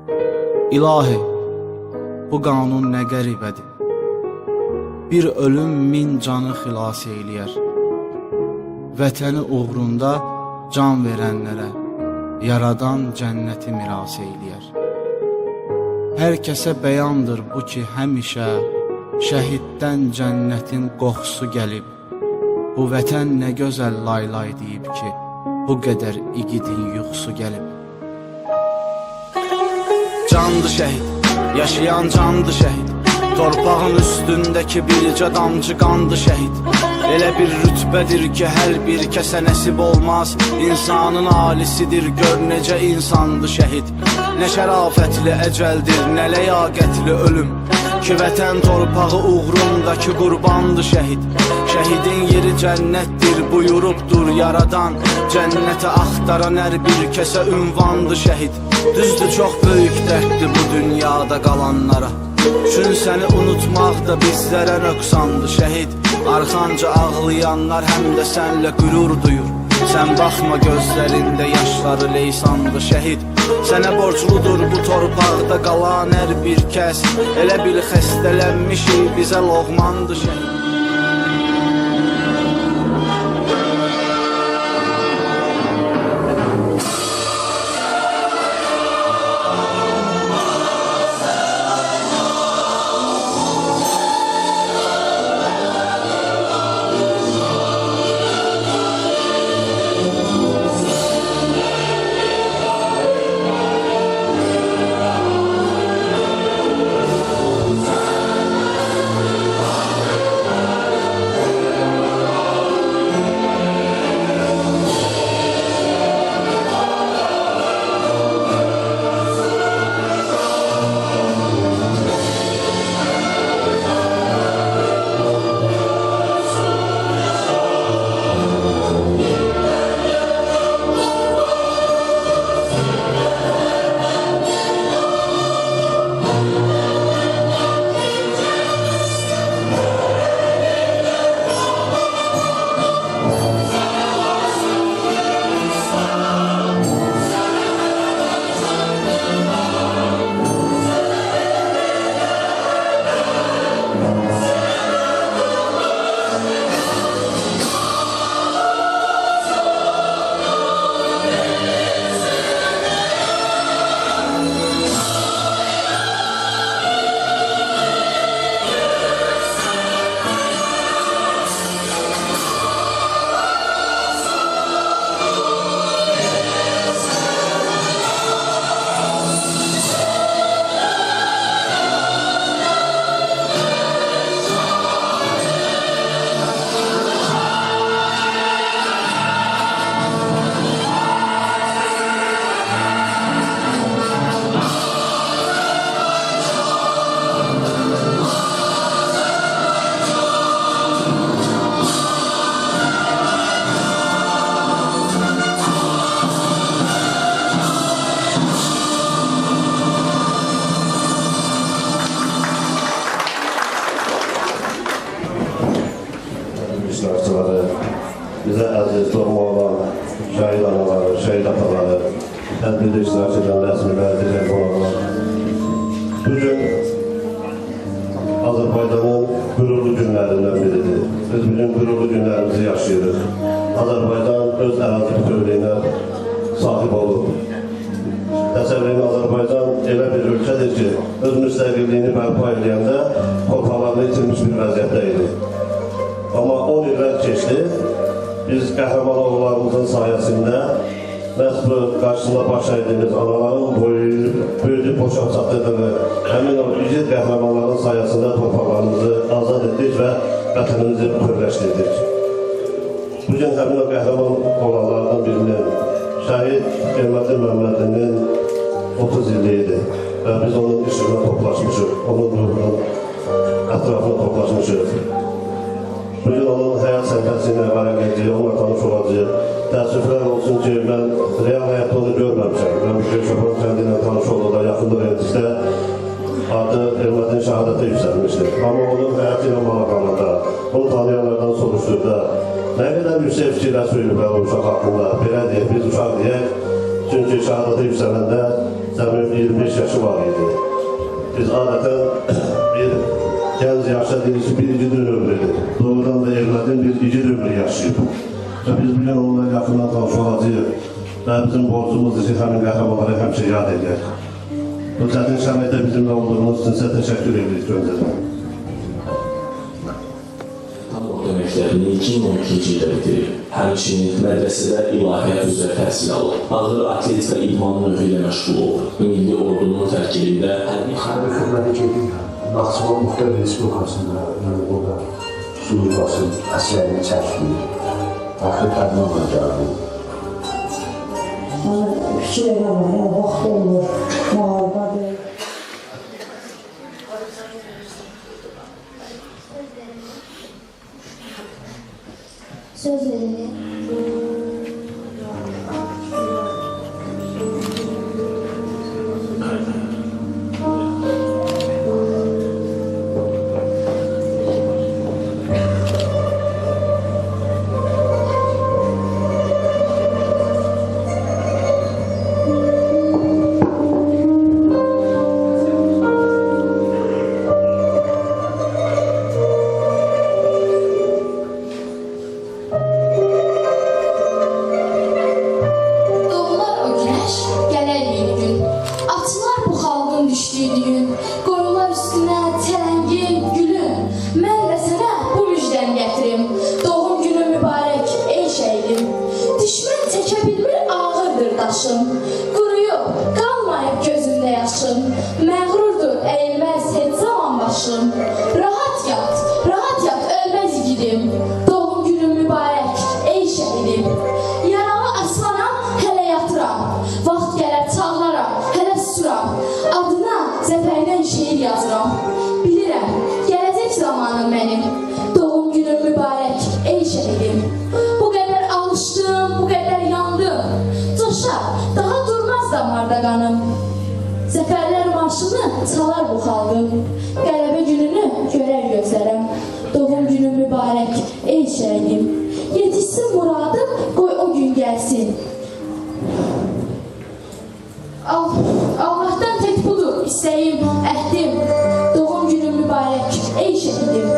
İlahi, bu qanun nə qəribədir. Bir ölüm min canı xilas eyləyər. Vətəni uğrunda can verənlərə yaradan cənnəti miras eyləyər. Hər kəsə bəyandır bu ki, həmişə şəhiddən cənnətin qoxusu gəlib. Bu vətən nə gözəl laylay deyib ki, bu qədər igidin yuxusu gəlib. Candı şəhid, yaşayan candı şəhid, torpağın üstündəki bircə damcı qandı şəhid. Elə bir rütbədir ki, hər bir kəsə nəsib olmaz. İnsanın alisidir, gör necə insandı şəhid. Nə şərafətli əcəldir, nə ləyaqətli ölüm ki, vətən torpağı uğrundakı qurbandı şəhid. Şəhidin yeri cənnətdir, buyurubdur yaradan. Cənnəti axtaran hər bir kəsə ünvandı şəhid. Düzdür, çox böyük dərddir bu dünyada qalanlara. Çün səni unutmaq da bizlərə nöqsandı şəhid. Arxanca ağlayanlar həm də sənlə qürur duyur. Sən baxma gözlərində yaşları leysandı şəhid. Sənə borcludur bu torpaqda qalan hər bir kəs. Elə bil xəstələnmişik, bizə loğmandı şəhid. Bizə əziz, doğma olan şəhid anaları, şəhid ataları, tədbirdə iştirak edən rəsmi və digər qonaqlar. Bugün Azərbaycanın qürurlu günlərindən biridir. Biz bugün qürurlu günlərimizi yaşayırıq. Azərbaycan öz ərazi bütövlüyünə sahib olub. Təsəvvürün Azərbaycan elə bir ölkədir ki, öz müstəqilliyini bərpa edəndə torpaqlarını itirmiş bir vəziyyətdə idi. Amma 10 illər keçdi, biz qəhrəman oğullarımızın sayəsində məhz bu qarşısında baş əydiyimiz anaların böyüdüb boşaq çatdırdığı həmin o igid qəhrəmanların sayəsində torpaqlarımızı azad etdik və vətənimizi bütövləşdirdik. Bugün həmin o qəhrəman oğullardan birinin şəhid Elmədin Məmmədinin 30 illiyidir və biz onun işinə toplaşmışıq, onun ruhunun ətrafına toplaşmışıq. Bugün onun həyat səhifəsi ilə vərəqləyəcək, onunla tanış olacaq. Təəssüflər olsun ki, mən real həyatda onu görməmişəm. Mən bu Şöpran kəndi ilə tanış olduqda, yaxında verdikdə adı Elmədin şəhadətə yüksəlmişdir. Amma onun həyatı ilə maraqlananda, onu tanıyanlardan soruşduqda, nə qədər yüksək fikirlər söylüblər o uşaq haqqında, belə deyək, biz uşaq deyək. Çünki şəhadətə yüksələndə cəmi 25 yaşı biz adətən bir gənc yaşta deyirik ki, bir igid ömrüdür. Doğrudan da evlədin bir igid ömrü yaşayıb. Və biz bugün onunla yaxından tanış olacağıq. Və bizim borcumuzdur ki, həmin qəhrəmanları həmişə yad edək. Bu çətin şəraitdə bizimlə olduğunuz üçün sizə təşəkkür edirik öncədən. Tam orta məktəbini 2012-ci ildə bitirib. Həmçinin mədrəsədə ilahiyyat üzrə təhsil alıb. Ağır atletika idman növü ilə məşğul olub. Milli ordunun tərkibində hərbi xidməti gedib, Naxçıvan Muxtar Respublikasında orada Suriyyasının əslərini çəkməyib. Axı tədmama gəldi. Fikir eləmək, vaxt olur, müharibədir. Söz verilir. Qoyunlar üstünə tələngin, gülün. Mən də sənə bu müjdəni gətirim. Doğum günün mübarək, ey şəhidim. Düşmən çəkə bilmir, ağırdır daşım. Quruyub, qalmayıb gözündə yaşım. Məğrurdur, əyilməz heç zaman başım. Rahat yat, ölməz igidim. Doğum günün mübarək, ey şəhidim. Yaralı aslanam, hələ yatıram. Vaxt gələr çağlaram, hələ susuram. Adına zəfərdən şeir yazıram. Bilirəm, gələcək zamanım mənim. Doğum günüm mübarək, ey şəhidim. Bu qədər alışdım, bu qədər yandım. Coşar, daha durmaz damarda qanım. Zəfərlər marşını çalar bu xalqım. Qələbə gününü görər gözlərəm. Doğum günüm mübarək, ey şəhidim. Yetişsin muradım, qoy o gün gəlsin. Allah'tan tek budur istəyim, əhdim. Doğum günüm mübarək, ey şəhidim.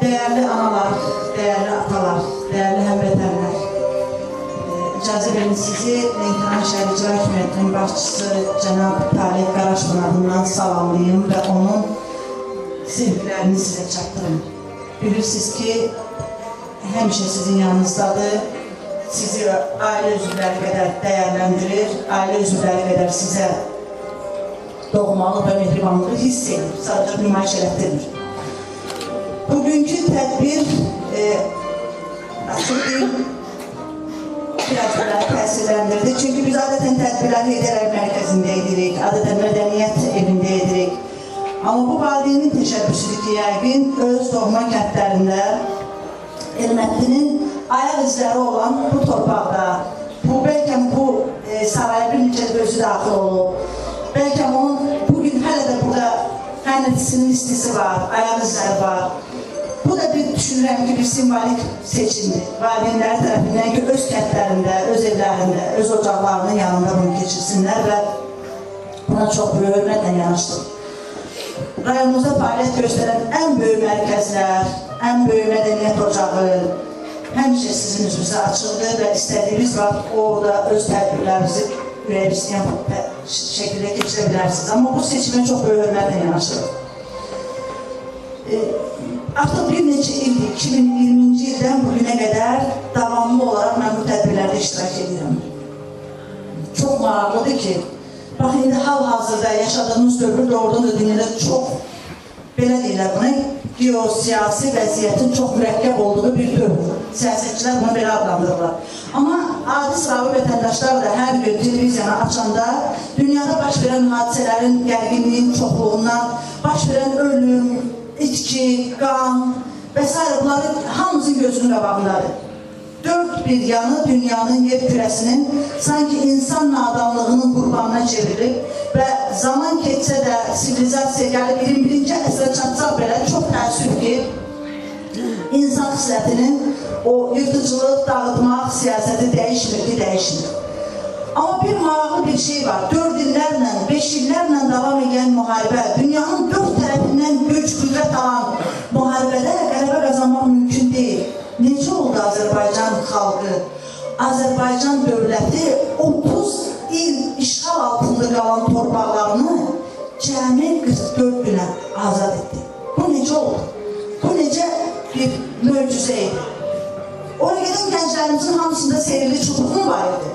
Değerli analar, değerli atalar, değerli həmvətənlər, icazə verin sizi Lənkəran şəhər İcra Hakimiyyətinin başçısı cənab Talib Qaraşpınarından salamlayım və onun sevgilərini sizə çatdırım. Bilirsiniz ki, həmişə sizin yanınızdadır, sizi ailə üzvləri qədər dəyərləndirir, ailə üzvləri qədər sizə doğmalıq və mehribanlığı hiss edir, sadəcə nümayiş elətdirir. Bugünkü tədbir açıq deyil, biraz da təsirləndirdi. Çünki biz adətən tədbirləri Heydər mərkəzində edirik, adətən mədəniyyət evində edirik. Amma bu valideynin təşəbbüsüdür ki, yəqin öz doğma kəndlərində Elməddinin ayaq izləri olan bu torpaqda, bəlkə bu saraya bir neçə özü daxil olub, bəlkə onun bugün hələ də burada hənnətisinin istisi var, ayaq izləri var. Bu da bir düşünürəm ki, bir simbolik seçimdir. Valideynləri tərəfindən ki, öz kəndlərində, öz evlərində, öz ocaqlarının yanında bunu keçirsinlər və buna çox böyük hörmətlə yanaşdıq. Rayonumuzda fəaliyyət göstərən ən böyük mərkəzlər, ən böyük mədəniyyət ocağı həmişə sizin üzünüzə açıldı və istədiyiniz vaxt orada öz tədbirlərinizi ürək istəyən şəkildə keçirə bilərsiniz. Amma bu seçimə çox böyük hörmətlə yanaşdıq. Artıq bir neçə ildir, 2020-ci ildən bugünə qədər davamlı olaraq mən bu tədbirlərdə iştirak edirəm. Çox maraqlıdır ki, bax, indi hal-hazırda yaşadığımız dövrü doğrudan da dünyada çox, belə deyirlər buna, geosiyasi vəziyyətin çox mürəkkəb olduğu bir dövr. Siyasətçilər bunu belə adlandırırlar. Amma adi sıravi vətəndaşlar da hər gün televiziyanı açanda dünyada baş verən hadisələrin gərginliyin çoxluğundan, baş verən ölüm, içki, qan və s. bunları hamımızın gözünün qabağındadır. Dörd bir yanı dünyanın yer kürəsinin sanki insan nadamlığının qurbanına çevrilib Və zaman keçsə də sivilizasiya gəlib 21-ci əsrə çatsaq belə çox təəssüf ki, insan xislətinin o yırtıcılıq, dağıtmaq siyasəti dəyişmir. Amma bir maraqlı bir şey var. 4 illərlə, 5 illərlə davam edən müharibə, dünyanın 4 tərəfindən güc, qüdrət alan müharibədə qələbə qazanmaq mümkün deyil. Necə oldu Azərbaycan xalqı, Azərbaycan dövləti 30 il işğal altında qalan torpaqlarını cəmi 44 günə azad etdi. Bu necə oldu? Bu necə bir möcüzə idi? Oraya gedən gənclərimizin hamısında seyrili çubuq mu var idi?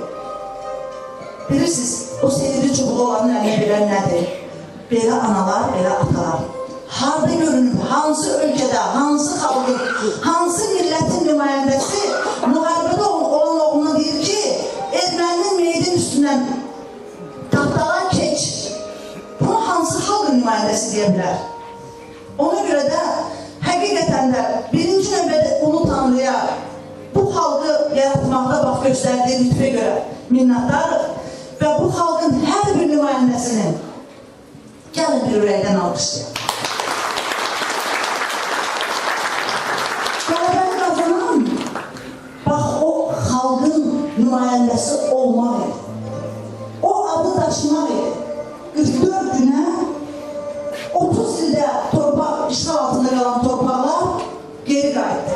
Bilirsiniz, o seyrili çubuğu olanın əlinə bilən nədir? Belə analar, belə atalar. Harada görünür, hansı ölkədə, hansı xalqın, hansı millətin nümayəndəsi müharibədə olan oğluna deyir ki, erməninin meydin üstündən taxtalar keç. Bunu hansı xalqın nümayəndəsi deyə bilər? Ona görə də həqiqətən də birinci növbədə Ulu Tanrıya bu xalqı yaratmaqda bax göstərdiyi lütfə görə minnətdarıq və bu xalqın hər bir nümayəndəsini gəlin bir ürəkdən alqışlayaq. Qələbəni qazanan bax o xalqın nümayəndəsi olmaq idi. O adı daşımaq idi. 44 günə 30 ildə torpaq, işğal altında qalan torpaqlar geri qayıtdı.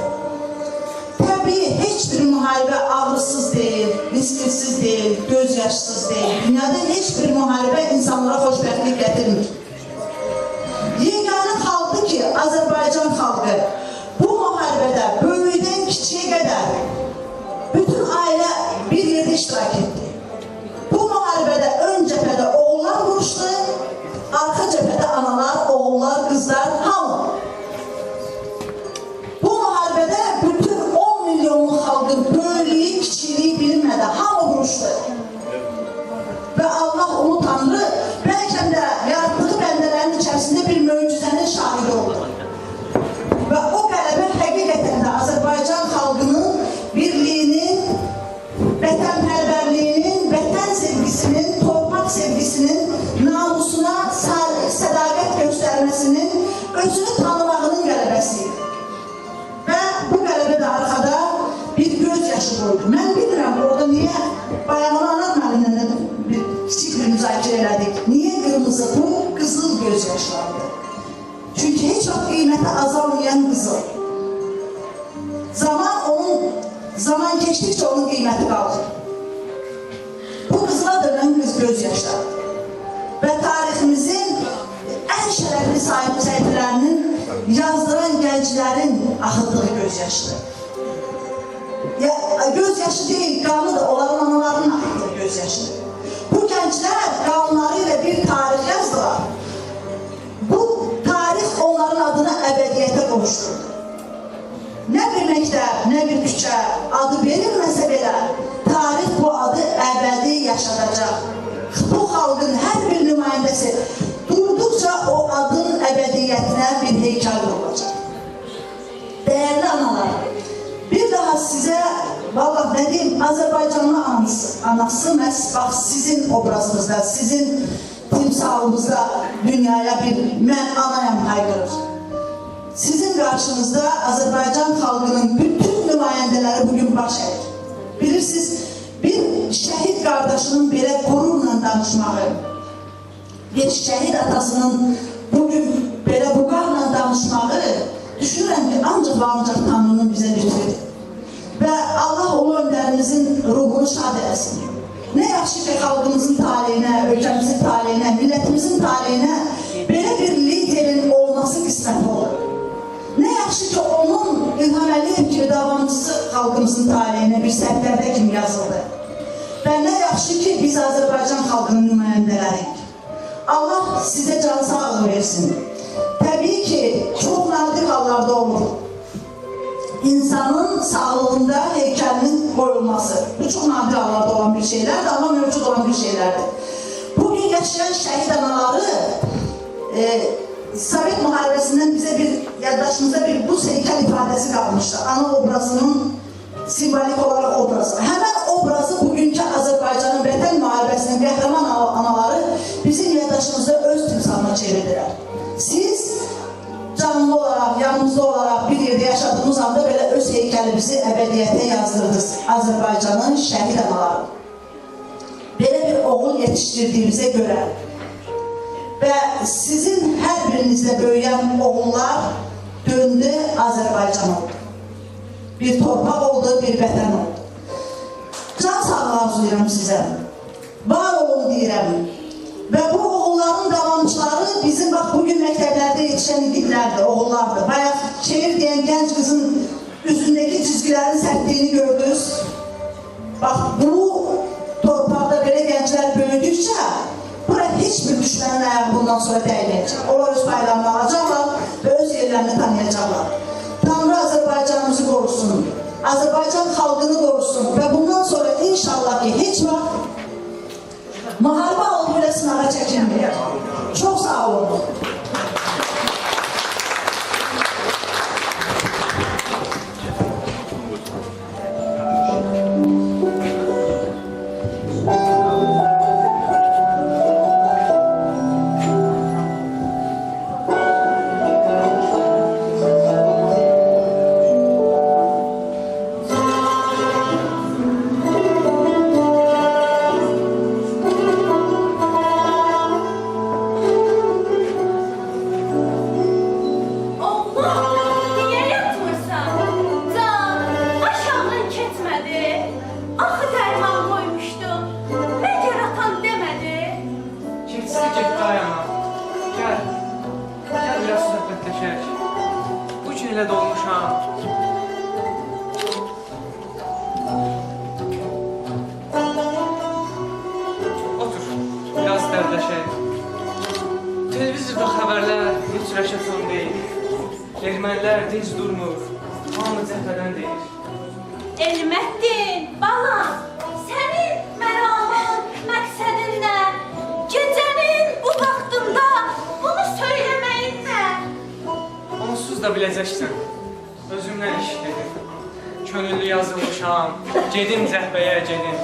Təbii heç bir müharibə ağrısız deyil, riskisiz deyil, göz yaşsız deyil. Dünyada heç bir müharibə insanlara xoşbəxtlik gətirmir. Yeganə xalqdır ki, Azərbaycan xalqı bu müharibədə böyükdən kiçiyə qədər bütün ailə bir yerdə iştirak etdi. Bu müharibədə ön cəbhədə oğullar vuruşdu, arxa cəbhədə analar, oğullar, qızlar, hamı. Bu müharibədə bütün 10 milyonluq xalqın böyüklüyü, kiçiliyi bilinmədi, hamı vuruşdu. Və Allah Ulu Tanrı bəlkə də yaratdığı bəndələrin içərisində bir möcüzənin şahidi oldu. Və o qələbə həqiqətən də Azərbaycan xalqının birliyinin, vətənpərvərliyinin, vətən sevgisinin, torpaq sevgisinin, namusuna sədaqət göstərməsinin, özünü tanımağının qələbəsidir. Və bu qələbə də arxada bir göz yaşı qoydu. Mən bilmirəm, orada niyə bayağını Anad müəllimlə bir kiçik bir müzakirə elədik. Niyə qırmızı bu qızıl göz yaşlardır? Çünki heç vaxt qiyməti azalmayan qızıl. Zaman keçdikcə onun qiyməti qalır. Bu qızıla dönən göz yaşlardır. Və tariximizin ən şərəfli səhifələrinin yazdıran gənclərin axıtdığı göz yaşıdır. Göz yaşı deyil, qanı da onların analarının axıtdığı göz yaşıdır. Bu gənclər qanunları ilə bir tarix yazdılar. Bu tarix onların adını əbədiyyətə qovuşturdu. Nə bir məktəb, nə bir küçə adı verilməsə belə, tarix bu adı əbədi yaşadacaq. Bu xalqın hər bir nümayəndəsi durduqca o adın əbədiyyətinə bir heykəl qurulacaq. Dəyərli analar, bir daha sizə, vallahi nə deyim, Azərbaycanlı anası məhz bax sizin obrazınızda, sizin timsalınızda dünyaya bir mən anayam hayqırır. Sizin qarşınızda Azərbaycan xalqının bütün nümayəndələri bugün baş əyir. Bilirsiniz, bir şəhid qardaşının belə qürurla danışmağı, bir şəhid atasının bugün belə buqarla danışmağı, düşünürəm ki, ancaq və ancaq Tanrının bizə lütfüdür. Və Allah ulu öndərimizin ruhunu şad eləsin. Nə yaxşı ki, xalqımızın taleyinə, ölkəmizin taleyinə, millətimizin taleyinə belə bir liderin olması qismət olur. Nə yaxşı ki, onun İlham Əliyev kimi davamcısı xalqımızın taleyinə bir səhvlərdə kimi yazıldı. Və nə yaxşı ki, biz Azərbaycan xalqının nümayəndələriyik. Allah sizə can sağlığı versin. Təbii ki, çox nadir hallarda olur. İnsanın sağlığında heykəlinin qoyulması. Bu çox nadir hallarda olan bir şeylərdir, amma mövcud olan bir şeylərdir. Bugün yaşayan şəhid anaları Sovet müharibəsindən bizə bir yaddaşımızda bir buz heykəl ifadəsi qalmışdı. Ana obrazının simbolik olaraq obrazı. Həmən obrazı bugünkü Azərbaycanın vətən müharibəsinin qəhrəman anaları bizim yanımızda olaraq bir yerdə yaşadığımız anda belə öz heykəlimizi əbədiyyətə yazdırdınız. Azərbaycanın şəhid anaları. Belə bir oğul yetişdirdiyimizə görə və sizin hər birinizdə böyüyən oğullar döndü Azərbaycan oldu. Bir torpaq oldu, bir vətən oldu. Can sağlığı arzulayıram sizə. Var olun deyirəm. Və bu oğulların davamçıları bizim bax bugün məktəblərdə yetişən idiglərdir, oğullardır. Bayaq şeir deyən gənc qızın üzündəki çizgilərin sərtliyini gördünüz. Bax bu torpaqda belə gənclər böyüdükcə bura heç bir düşmənin ayağı bundan sonra dəyməyəcək. Onlar öz bayrağını alacaqlar və öz yerlərini tanıyacaqlar. Tanrı Azərbaycanımızı qorusun, Azərbaycan xalqını qorusun və bundan sonra inşallah ki heç vaxt müharibə oldu belə sınağa çəkilməyək. Çox sağ olun. Elə dolmuşam. Otur, biraz dərdləşək. Televizorda xəbərlər heç rəşəton deyil. Ermənilər dinc durmur, hamı cəbhədən deyir. Elməddin, balam, sənin məramın, məqsədin nə? Gecənin bu vaxtında bunu söyləməyin nə? Onsuz da biləcəksən, özümdən iş dedim. Könüllü yazılmışam, gedin cəhbəyə gedin.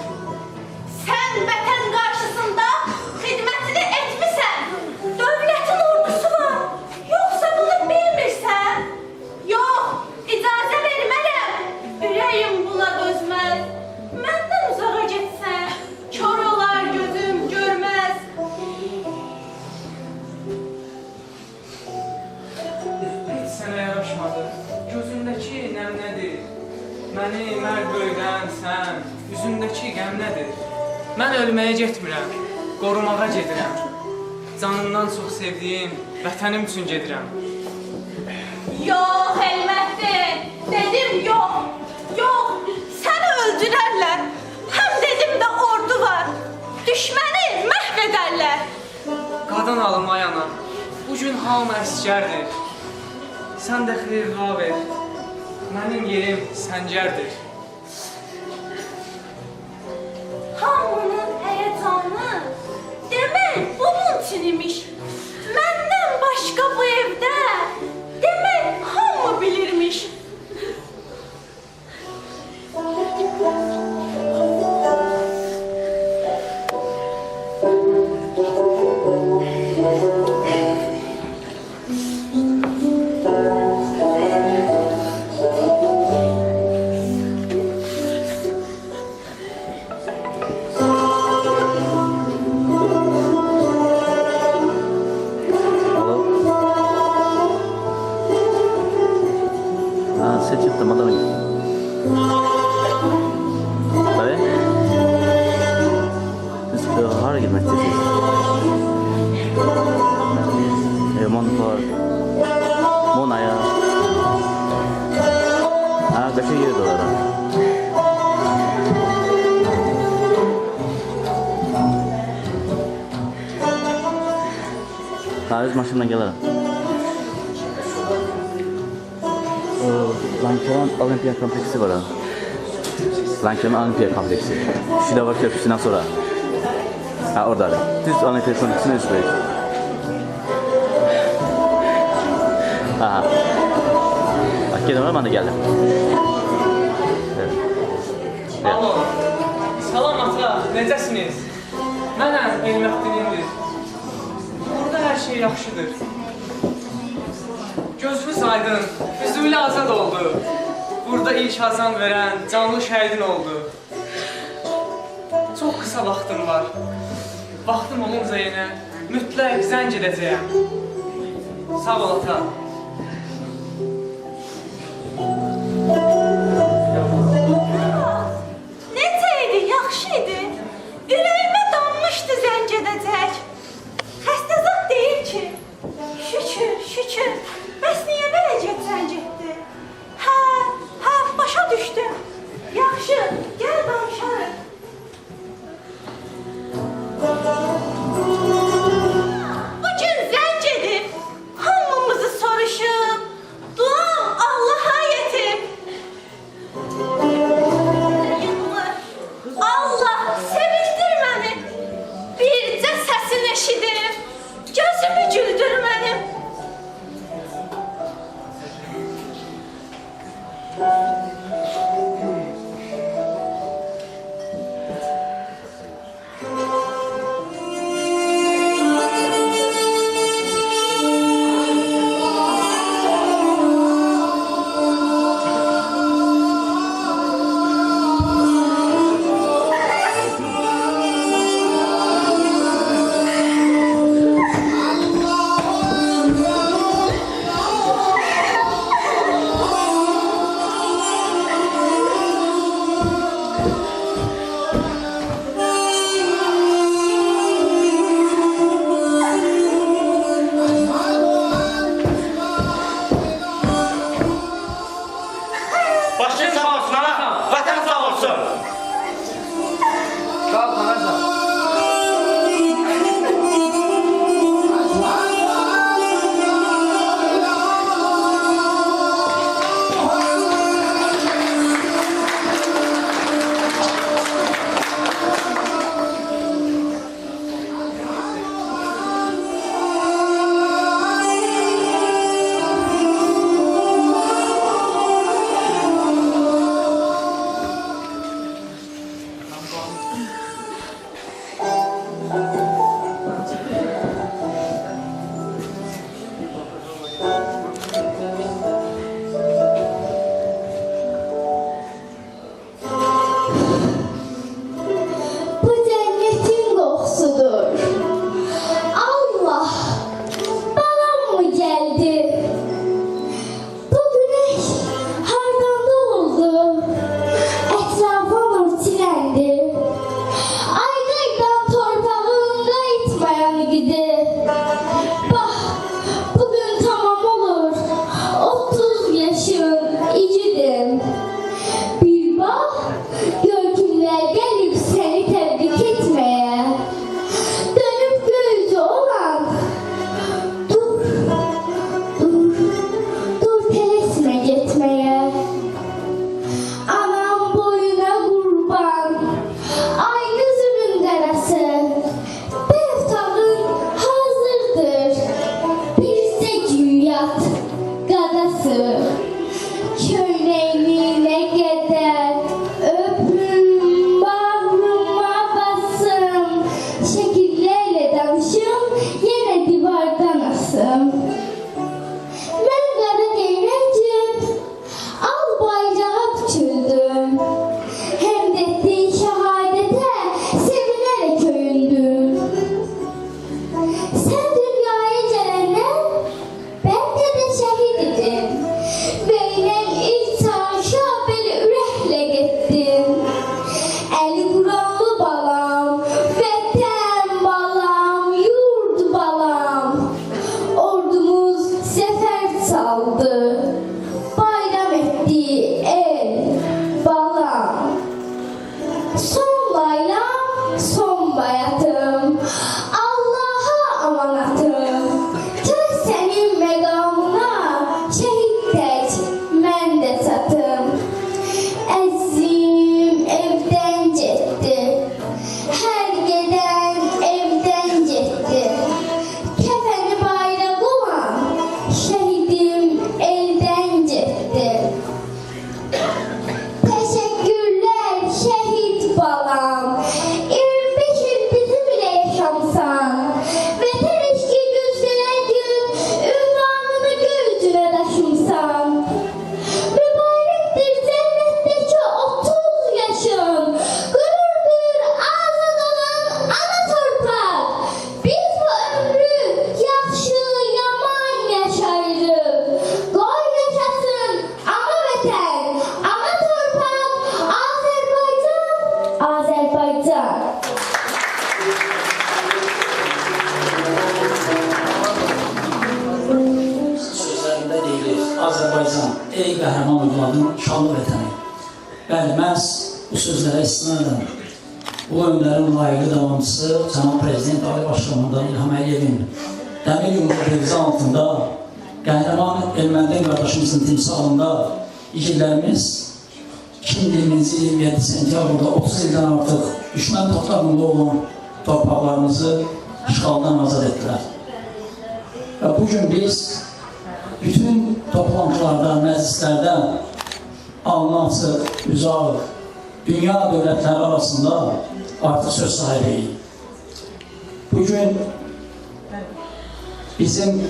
Sən vətən qarşısında xidmətini etmisən, dövlətin ordusu var, yoxsa bunu bilmirsən? Yox, icazə vermərəm, ürəyim buna dözməz. Məndən uzağa getsən, kör olar gözüm görməz. Heç sənə yaraşmadı, gözündəki nəm nədir? Məni mərd böyüdən sən, üzündəki qəm nədir? Mən ölməyə getmirəm, qorumağa gedirəm. Canımdan çox sevdiyim vətənim üçün gedirəm. Yox, Elməddin, dedim yox, yox, səni öldürərlər. Həm dedim də ordu var, düşməni məhv edərlər. Qadan alım ay ana, bugün hamı əskərdir. Sən də xeyir dua ver, mənim yerim səncərdir. Hamının həyəcanı demək bunun üçün imiş. Məndən başqa bu evdə demək hamı bilirmiş. Öz maşınla gələrəm. Lənkəran Olimpiya kompleksi var. Lənkəran Olimpiya kompleksi. Şidava köprüsündən sonra. Ha, oradadır. Düz Olimpiya kompleksinin üst böyük. Aha. Bak, gelin var, mən də gəldim. Alo, salam ata, necəsiniz? Mənəm Elməddinimdir. Burada hər şey yaxşıdır. Gözünü aydın, üzüyle azad oldu. Burada ilk azan veren canlı şəhidin oldu. Çok kısa vaxtım var. Vaxtım olunca yenə mütləq zəng edəcəyəm. Sağ ol ata. Necə idi, yaxşı idi. Ürəyimə dammışdı zəng edəcək. Xəstə zad deyil ki. Şükür, şükür. Bəs niyə belə gec zəng etdi? Hə, başa düşdüm. Yaxşı, gəl danışarıq. Bugün zəng edib, hamımızı soruşub, duam Allaha yetib. Allah sevindir məni, bircə səsini eşidib, gözümü güldür mənim. Başın sağ olsun ana, vatan sağ olsun. Sağ ol anacan. Bu cennetin kokusudur. Allah, balam mı geldi? Bu güneş hardan oldu? Etrafa nur çilendi. Aydaydan torpağında itmeyen gidi. Bak, bugün tamam olur. 30 yaşın ikidim. Bir bak, görkümler gelip seni tebrik etmeye. Dönüp gözü olan, dur, telesme gitmeye. Anam boyuna kurban, ay gözümün derası. Beftağın hazırdır, bir güyat gadası. Köyneyliğine gider, öpüm bağrıma basım. Şekillerle danışım, yine divardan asım. Ben kara değnencim, al bayrağa küçüldüm. Hem de ettiğin şehadete sevinerek övündüm. Sen dünyaya gelenden, ben de şehit idim. Beynen ilk çarşa beni ürəklə getdim. Əli Quranlı balam, vətən balam, yurd balam. Ordumuz zəfər çaldı, bayram etdi el balam. Son bayram, son bayatım, Allah'a amanat. Azərbaycan, ey qəhrəman övladım, şanlı vətəni. Bəli, məhz bu sözlərə istinadən bu öndərin layiqli davamçısı Cənab Prezident Ali Başkanından İlham Əliyevin dəmir yumruq devizi altında qəhrəman erməni qardaşımızın timsalında igidlərimiz 2020-ci il 27 sentyabrda 30 ildən artıq düşmən toplarında olan torpaqlarımızı işğaldan azad etdilər. Və bugün biz bütün toplantılarda, məclislərdə alnı açıq, üzü ağır, dünya dövlətləri arasında artıq söz sahibiyik. Bugün bizim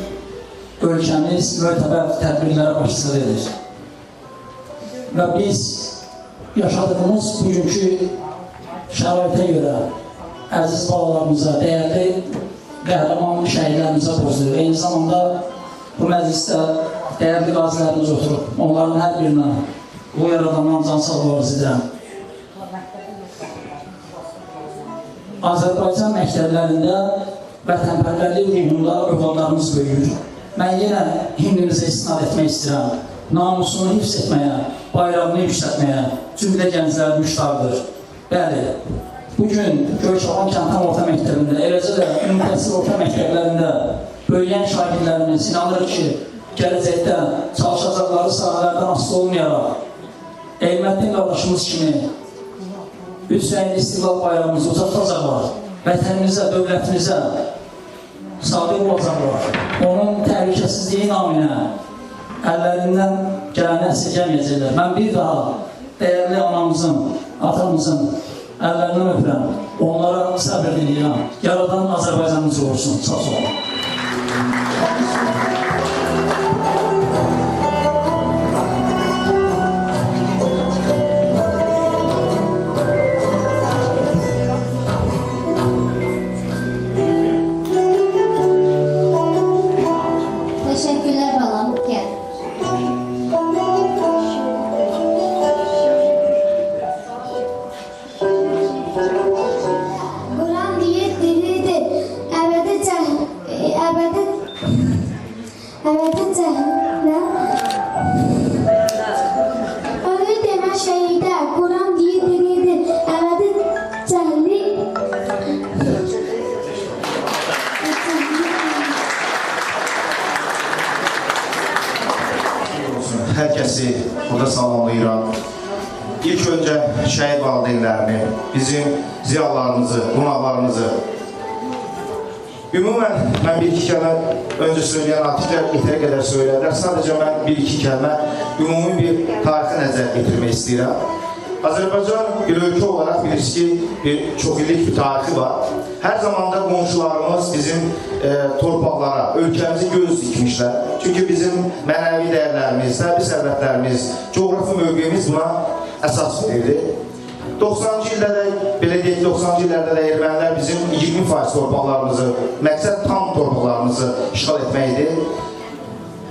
ölkəmiz mötəbər tədbirlərə başçılıq edir. Və biz yaşadığımız bugünkü şəraitə görə əziz balalarımıza, dəyərli qəhrəman şəhidlərimizə borcluyuq. Eyni zamanda bu məclisdə dəyərli qazilərimiz oturub, onların hər birinə bu yaradandan can sağlığı arz edirəm. Azərbaycan məktəblərində vətənpərvərlik ruhunda övladlarımız böyüyür. Mən yenə himnimizə istinad etmək istəyirəm. Namusunu hifz etməyə, bayrağını yüksətməyə cümlə gənclər müştaqdır. Bəli, bugün Göyçalan Kəntən Orta Məktəbində, eləcə də ümumi təhsil orta məktəblərində böyüyən şagirdlərimiz inanır ki, gələcəkdə çalışacaqları sahələrdən asılı olmayaraq, Elməddin qardaşımız kimi üç rəngli istiqlal bayrağımızı uzatacaqlar, vətənimizə, dövlətimizə sadiq olacaqlar. Onun təhlükəsizliyi naminə əllərindən gələni əsirgəməyəcəklər. Mən bir daha dəyərli anamızın, atamızın əllərindən öpürəm, onlara səbir diləyirəm. Yaradan Azərbaycanımız olsun. Sağ olun. Teşekkürler balam. Gel. Kur'an diye dilidir. Ebedi cehennem. Öyle deme şehide. Kur'an diye dilidir. Ebedi cehennem. Hər kəsi burada salamlayıram. İlk öncə şəhid valideynlərini, bizim ziyalarımızı, qonaqlarımızı. Ümumən, mən bir-iki kəlmə öncə söyləyən artiklər yetərə qədər söylədilər. Sadəcə mən bir-iki kəlmə ümumi bir tarixi nəzər getirmək istəyirəm. Azərbaycan bir ölkə olaraq bilirsiniz ki, bir çox illik bir tarixi var. Hər zamanda qonşularımız bizim torpaqlara, ölkəmizi göz dikmişlər. Çünki bizim mənəvi dəyərlərimiz, təbii sərvətlərimiz, coğrafi mövqeyimiz buna əsas verirdi. 90-cı ildə də, belə deyək, 90-cı illərdə də ermənilər bizim 20% torpaqlarımızı, məqsəd tam torpaqlarımızı işğal etməkdir.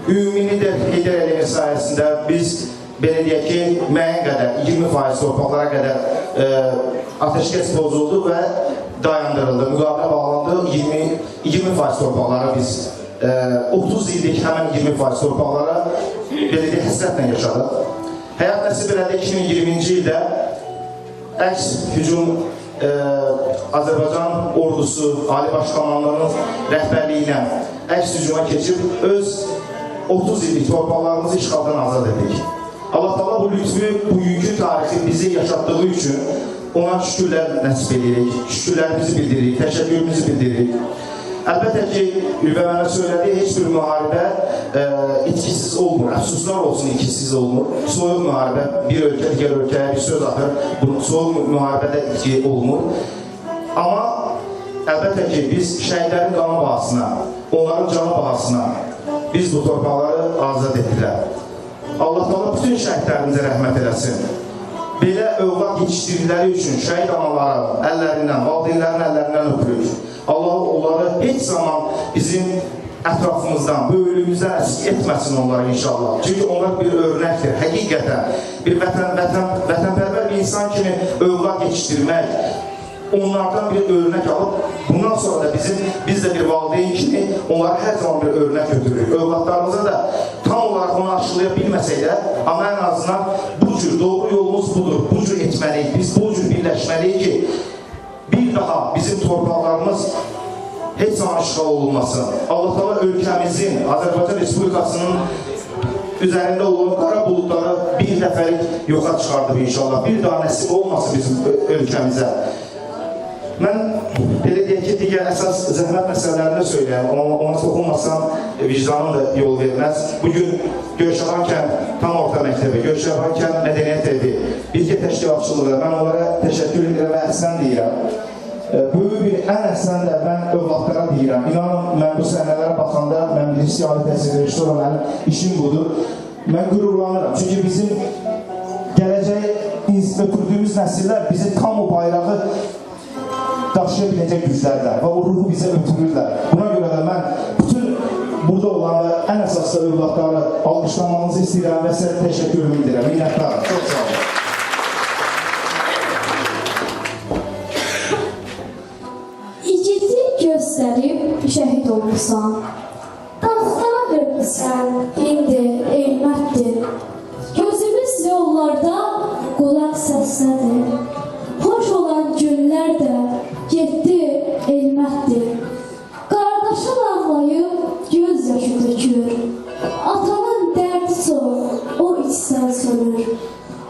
Ümumini də Heydər Əliyev sayəsində biz, belə deyək ki, müəyyən qədər, 20% torpaqlara qədər ateşkəs pozuldu və dayandırıldı, müqavilə bağlandı, 20% torpaqları biz 30 illik həmən 20% torpaqlara belə deyək, həsrətlə yaşadıq. Həyat nəsib elədi 2020-ci ildə əks hücum Azərbaycan ordusu, Ali Baş Komandanın rəhbərliyi ilə əks hücuma keçib öz 30 illik torpaqlarımızı işğaldan azad etdik. Allah-Taala bu lütfü, bugünkü tarixi bizi yaşatdığı üçün ona şükürlər nəsib edirik, şükürlərimizi bildiririk, təşəkkürümüzü bildiririk. Əlbəttə ki, Ülvə mənə söylədiyi heç bir müharibə itkisiz olmur, əfsuslar olsun itkisiz olmur. Soyuq müharibə, bir ölkə digər ölkəyə bir söz atır, soyuq müharibədə itki olmur. Amma əlbəttə ki, biz şəhidlərin qanı bahasına, onların canı bahasına biz bu torpaqları azad etdilər. Allah-Taala bütün şəhidlərimizə rəhmət eləsin. Belə övlad yetişdirdikləri üçün şəhid anaları əllərindən, valideynlərin əllərindən öpürük. Allah onları heç zaman bizim ətrafımızdan, böyülüyümüzdən əsik etməsin onları inşallah. Çünki onlar bir örnəkdir, həqiqətən. Bir vətənpərvər bir insan kimi övlad yetişdirmək, onlardan bir örnək alıb, bundan sonra da biz də bir valideyn kimi onları hər zaman bir örnək götürürük. Övladlarımıza da tam olaraq onu aşılaya bilmədik. Amma ən azından bu cür doğru yolumuz budur. Bu cür etməliyik. Biz bu cür birləşməliyik ki, bir daha bizim torpaqlarımız heç zaman işğal olunmasın. Allah Teala ölkəmizin, Azərbaycan Respublikasının üzərində olan qara buludları bir dəfəlik yoxa çıxardıb inşallah. Bir daha nəsib olmasın bizim ölkəmizə. Mən belə deyək ki, digər əsas zəhmət məsələlərini söyləyəm. Ona toxunmasam vicdanım da yol verməz. Bugün Göyçalan kənd tam orta məktəbi, Göyçalan kənd mədəniyyət evi, birgə təşkilatçılığı, mən onlara təşəkkür edirəm və əhsən deyirəm. Böyük bir ən əhsən də mən övladlara deyirəm. İnanın, mən bu səhnələrə baxanda, mən bir siyasi təsirləşdi olan mənim işim budur. Mən qürurlanıram. Çünki bizim gələcək ötürdüyümüz nəsillər bizi tam o bayrağı daşıya biləcək güclərdir və o ruhu bizə ötürürlər. Buna görə də mən bütün burada olan və ən əsaslı övladları alqışlamanızı istəyirəm və sizə təşəkkürümü edirəm. Minnətdarım. Çox sağ olun. Göstərib şəhid olmuşsan, dağlara vermişsən, indi eymətdir. Gözümüz yollarda qulaq səslədir. Xoş olan günlər də getdi elmətdir. Qardaşın ağlayıb göz yaşı dökür. Atanın dərdi çox, o içsən sönür.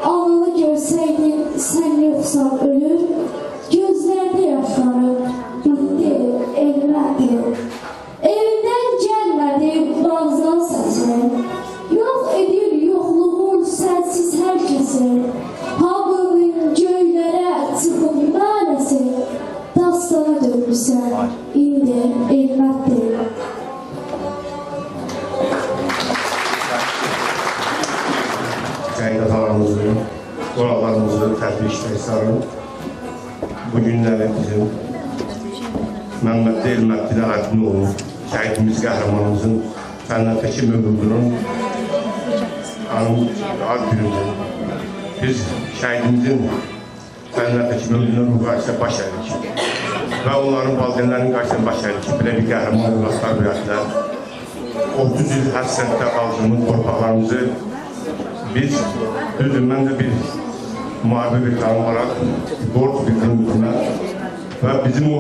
Anını görsəydin, sən yoxsan ölür. Gözlərdə yaşlanır. Elmətdir. Evindən gəlmədi bağzan səsi. Yox edir yoxluğun sənsiz hər kəsi. Hamının göylərə çıxıb mənəsi. Dastana dönmüsən, indi elmətdir. Şəhid atalarımızı, oralarımızı tətbiq istəyirəm. Bu günləri bizim Məmmədli Elmətli Ədinoğlu, şəhidimiz qəhrəmanımızın cənnətdəki mövqudunun ad günüdür. Biz şəhidimizin cənnətdəki mövqudunun müqayisəyə baş əyirik və onların valideynlərinin qarşısına baş əyirik ki, belə bir qəhrəman övladlar verədilər. 30 il həssəndə qaldığımız torpaqlarımızı biz, düzdür, mən də bir müharibə bir qanun olaraq borc bir qanun və bizim o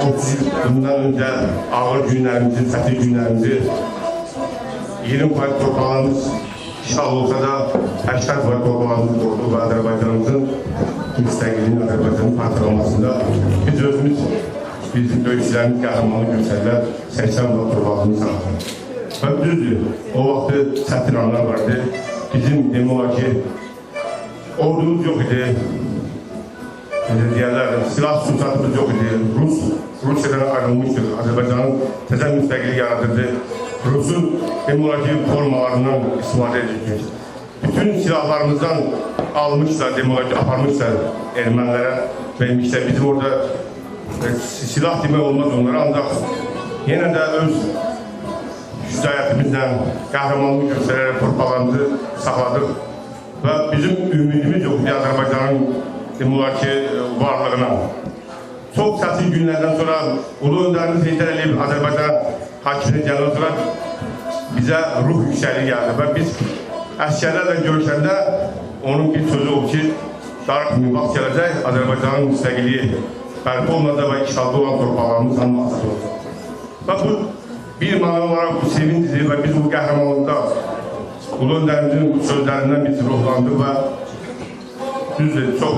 30 il bundan öncə ağır günlərimizi, çətin günlərimizi 20% torpaqlarımız işğal olsa da 80% torpaqlarımız doğdu və Azərbaycanımızın müstəqilliyin, Azərbaycanın parçalanmasında biz özümüz, bizim döyüşçülərimiz qəhrəmanlıq göstərdilər, 80% torpaqlarımız sağladı. Və düzdür, o vaxtı çətin anlar vardı. Bizim demək olar ki, ordumuz yox idi. Deyərlər, silah sursatımız yox idi. Rusiyadan ayrılmışdır. Azərbaycanın təzə müstəqillik yaradırdı. Rusun demək olar ki, formalarından istifadə edilmiş. Bütün silahlarımızdan almışlar, demək olar ki, aparmışlar ermənilərə vermişlər. Bizim orada silah demək olmaz onlara, ancaq yenə də öz şücaətimizlə, qəhrəmanlıq göstərərək torpaqlarımızı saxladıq və bizim ümidimiz yox idi Azərbaycanın demək olar ki, varlığına. Çox çətin günlərdən sonra Ulu Öndərimiz Heydər Əliyev Azərbaycan hakimini gələn sonra bizə ruh yüksəliyi gəldi və biz əsgərlərlə görüşəndə onun bir sözü oldu ki, darıq bir vaxt gələcək, Azərbaycanın müstəqilliyi bərpa olunacaq və işğalda olan torpaqlarımız tanınma azad olacaq. Və bu bir mənə olaraq bu sevincidir və biz bu qəhrəmanlıqda Ulu Öndərimizin sözlərindən biz ruhlandıq və düzdür, çox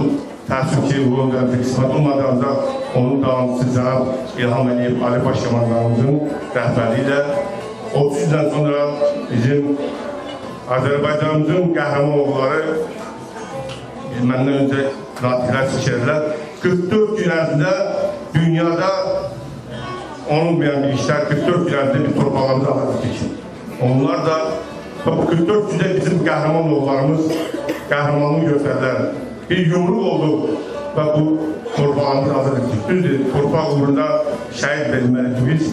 təəssüf ki, Ulu Öndərimizin qismət olmadığında onun davamçısı cənab İlham Əliyev Ali Baş Komandanımızın rəhbərliyi ilə 30 ildən sonra bizim Azərbaycanımızın qəhrəman oğulları məndən öncə natiqlər seçirlər. 44 gün ərzində dünyada olmayan bir işlər 44 gün ərzində bir torpaqlarımızı azad etdik. Onlar da 44 gündə bizim qəhrəman oğullarımız qəhrəmanlığı göstərdilər. Bir yumruq oldu və bu torpaqlarımızı azad etdik. Düzdür, torpaq uğrunda şəhid verilməlidir biz.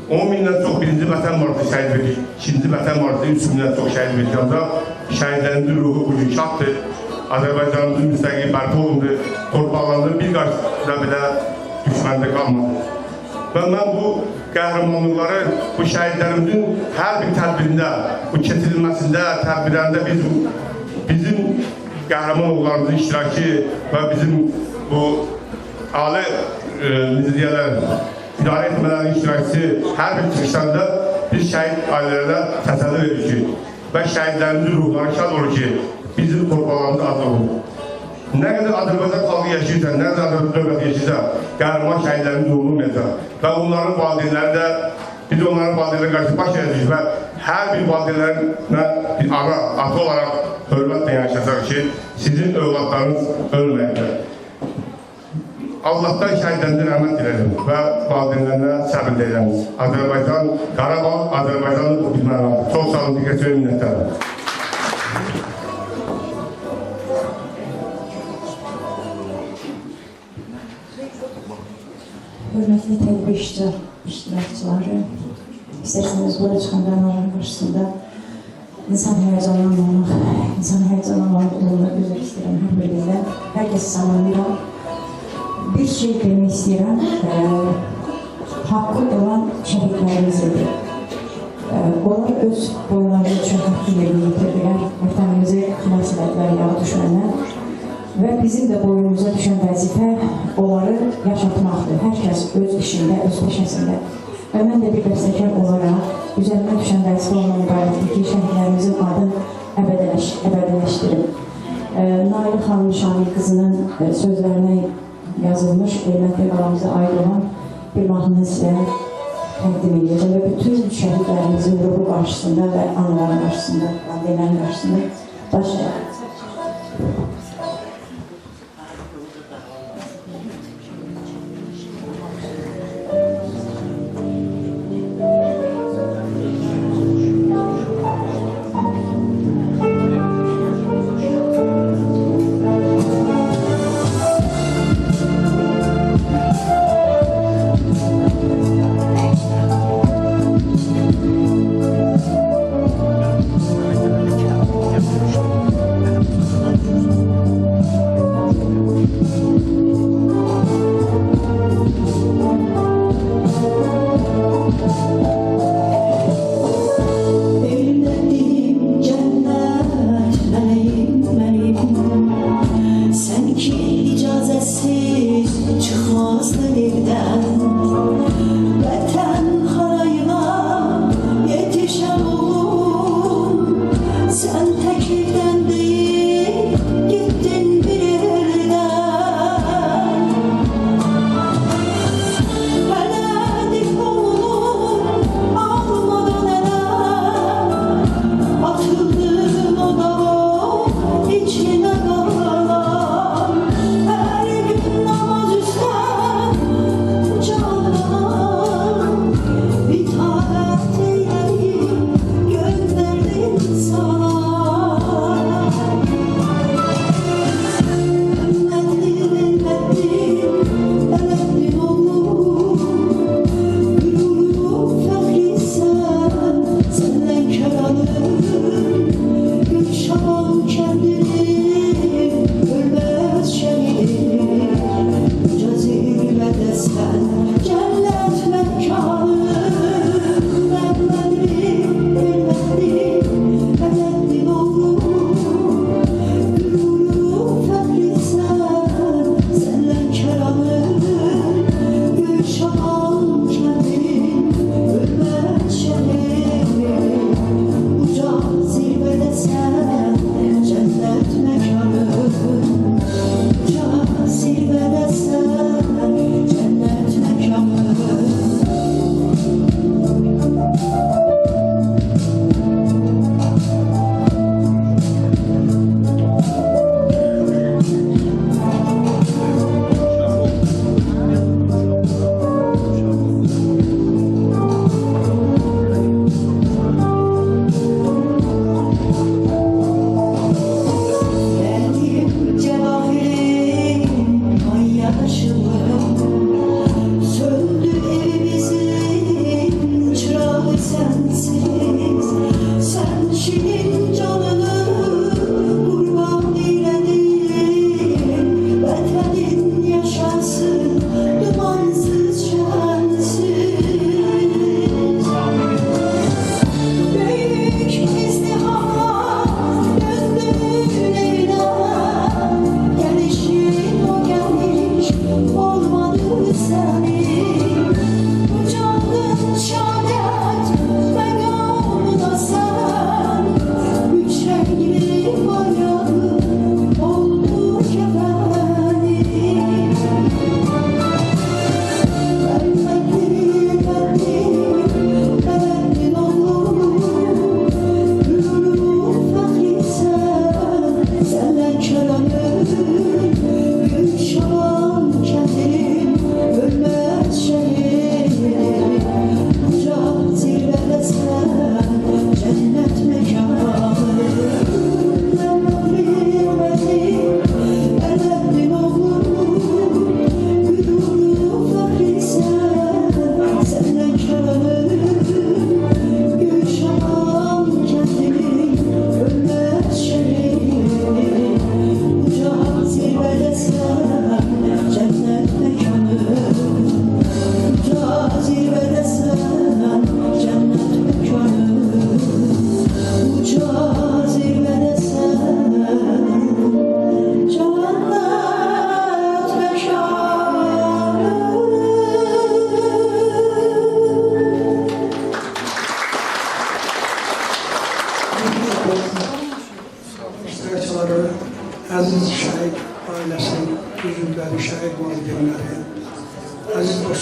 10 mindən çox birinci vətən marşı şəhid verdik, ikinci vətən marşı 3 mindən çox şəhid verdik. Ancaq şəhidlərimizin ruhu bugün şaddır. Azərbaycanımızın müstəqilliyi bərpa olundu. Torpaqlarımızın bir qarşısında belə düşməndə qalmadı. Və mən bu qəhrəmanlıqları bu şəhidlərimizin hər bir tədbirində, bu keçirilməsində, tədbirlərində bizim qəhrəman oğullarımızın iştirakı və bizim bu ali idarə etmələrin iştirakçısı hər bir çıxışlarında biz şəhid ailələrinə təsəlli verir ki, və şəhidlərimizin ruhları şad olur ki, bizim torpaqlarımız azad olur. Nə qədər Azərbaycan xalqı yaşayırsa, nə qədər Azərbaycan dövləti yaşayırsa, qəhrəman şəhidlərimiz olunmayacaq. Və onların valideynləri də, biz onların valideynlərə qarşı baş əyəcəyik və hər bir valideynlərinə bir ana, ata olaraq hörmətlə yaşayacaq ki, sizin övladlarınız ölməyəcək. Allahdan şəhidlərimizə rəhmət dilərim və valideynlərinə səbir diləyəm. Azərbaycan, Qarabağ, Azərbaycanı bilməliyəm. Çox sağ olun, diqqət verin, minnətdarım. Hörmətli tədbir iştirakçıları, istərseniz burada çıxan qanunların qarşısında insan həyəcanlanmaq uğruna üzr istəyirəm hər birində. Hər kəsi salamlayıram. Bir şey demək istəyirəm, haqqı olan şəhidlərimizdir. Onlar öz boyunları üçün haqqı yerinə yetirdilər, vətənimizi xilas elədilər yağı düşməndən. Və bizim də boynumuza düşən vəzifə onları yaşatmaqdır. Hər kəs öz işində, öz peşəsində. Və mən də bir bəstəkar olaraq üzərimə düşən vəzifə olan ibarətdir ki, şəhidlərimizin adını əbədiləşdirim. Nail xanım Şamil qızının sözlərinə yazılmış qiymətli qalamıza aid olan bir mahnını sizə təqdim edəcəm və bütün şəhidlərimizin ruhu qarşısında və anıların qarşısında, valideynlərin qarşısında başlayaq.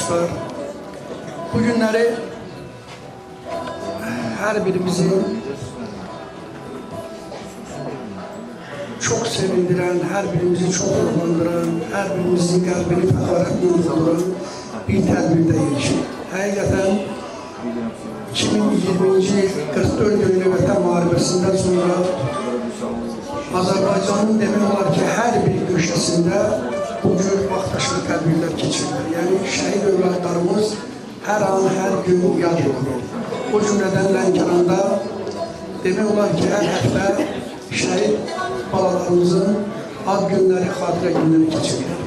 dostlar, bu günləri hər birimizin çok sevindiren, her birimizi çok ruhlandıran, her birimizin kalbini fəxarətlə dolduran bir tədbirdəyik. Həqiqətən 2020-ci 44 günlük Vətən müharibəsindən sonra Azərbaycanın demək olar ki, hər bir köşəsində bu cür vaxtaşırı tədbirlər keçirilir. Yəni şəhid övladlarımız hər an, hər gün yad olunur. O cümlədən Lənkəranda demək olar ki, hər həftə şəhid balalarımızın ad günləri, xatirə günləri keçirilir.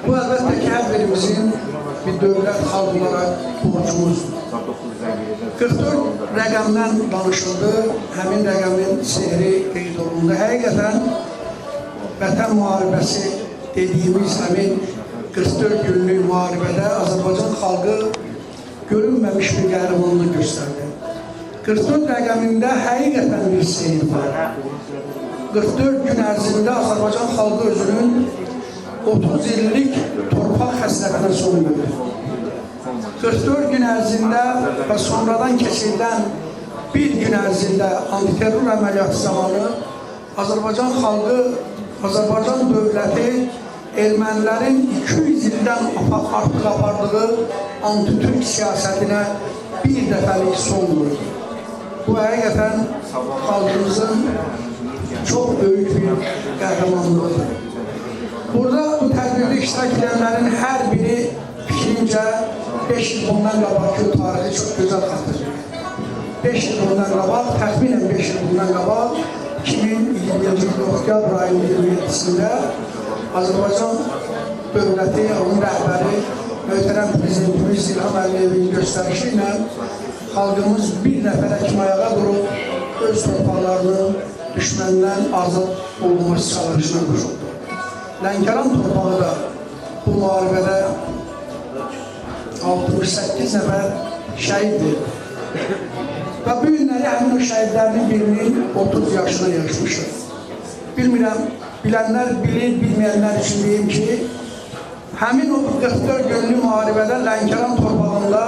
Bu əlbəttə ki, hər birimizin bir dövlət xalq olaraq borcumuzdur. 44 rəqəmdən danışıldı, həmin rəqəmin sehri qeyd olundu. Həqiqətən Vətən müharibəsi dediyimiz həmin 44 günlük müharibədə Azərbaycan xalqı görünməmiş bir qəhrəmanlıq göstərdi. 44 rəqəmində həqiqətən bir seyir var. 44 gün ərzində Azərbaycan xalqı özünün 30 illik torpaq xəslətinə son verdi. 44 gün ərzində və sonradan keçirilən bir gün ərzində antiterror əməliyyatı zamanı Azərbaycan xalqı, Azərbaycan dövləti ermənilərin 200 ildən artıq apardığı anti-Türk siyasətinə bir dəfəlik son vurdu. Bu həqiqətən xalqımızın çox böyük bir qəhrəmanlığıdır. Burada bu tədbirdə iştirak edənlərin hər biri fikrincə 5 il bundan qabaqki tarixi çox gözəl xatırlayır. 5 il bundan qabaq, təxminən 5 il bundan qabaq 2020-ci oktyabr ayının 27-sində Azərbaycan dövləti, onun rəhbəri, möhtərəm prezidentimiz İlham Əliyevin göstərişi ilə xalqımız bir nəfər həkim ayağa durub öz torpaqlarının düşməndən azad olunması çalışına qoşuldu. Lənkəran torpağı da bu müharibədə 68 nəfər şəhid verdi. Və bu günləri həmin o şəhidlərinin birinin 30 yaşına yaşmışdır. Bilmirəm, bilənlər bilir, bilməyənlər üçün deyim ki, həmin o 44 günlük müharibədə Lənkəran torpağında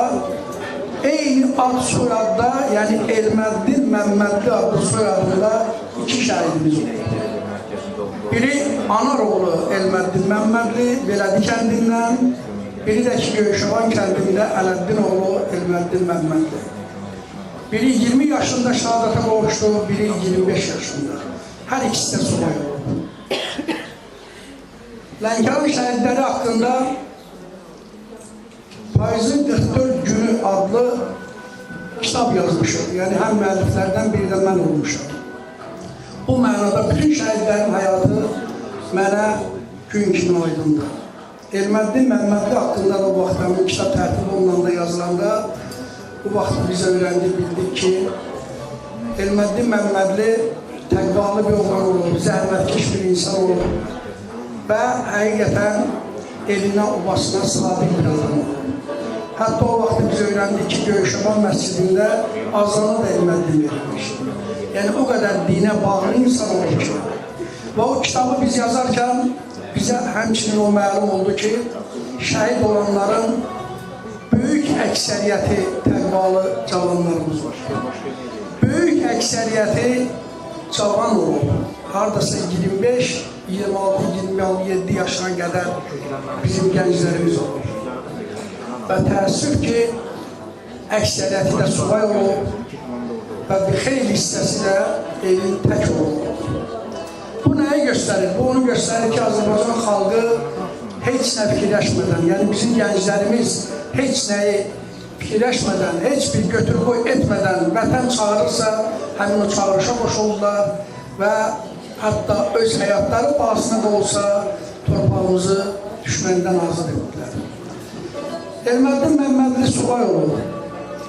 eyni ad soyadda, yəni Elməddin Məmmədli adlı soyadında 2 şəhidimiz oldu. Biri Anar oğlu Elməddin Məmmədli, Belədi kəndindən, biri də ki, Göyşavan kəndində Ələddin oğlu Elməddin Məmmədli. Biri 20 yaşında şəhadətə qovuşdu, biri 25 yaşında. Hər ikisi də subay oldu. Lənkəran şəhidləri haqqında Payızın 44 günü adlı kitab yazmışım. Yəni həm müəlliflərdən biri də mən olmuşam. Bu mənada bütün şəhidlərin həyatı mənə gün kimi aydındır. Elməddin Məmmədli haqqında da o vaxt həmin kitab tərtib olunanda yazılanda bu vaxt biz öyrəndik, bildik ki Elməddin Məmmədli təqvalı bir oğlan olub, zəhmətkeş bir insan olub və həqiqətən elinə, obasına sadiq bir adam olub. Hətta o vaxt biz öyrəndik ki, Göyşaban məscidində azanı da Elməddin verilmiş. Yəni o qədər dinə bağlı insan olub ki. Və o kitabı biz yazarkən bizə həmçinin o məlum oldu ki, şəhid olanların böyük əksəriyyəti təqvalı cavanlarımız var. Böyük əksəriyyəti cavan olub. Haradasa 25, 26, 27 yaşına qədər bizim gənclərimiz olur. Və təəssüf ki, əksəriyyəti də subay olub və bir xeyli hissəsi də evin tək olub. Bu nəyi göstərir? Bu onu göstərir ki, Azərbaycan xalqı heç nə fikirləşmədən, yəni bizim gənclərimiz heç nəyi fikirləşmədən, heç bir götür-qoy etmədən vətən çağırırsa, həmin o çağırışa qoşuldular və hətta öz həyatları bahasına da olsa torpağımızı düşməndən azad etdilər. Elməddin Məmmədli subay olub,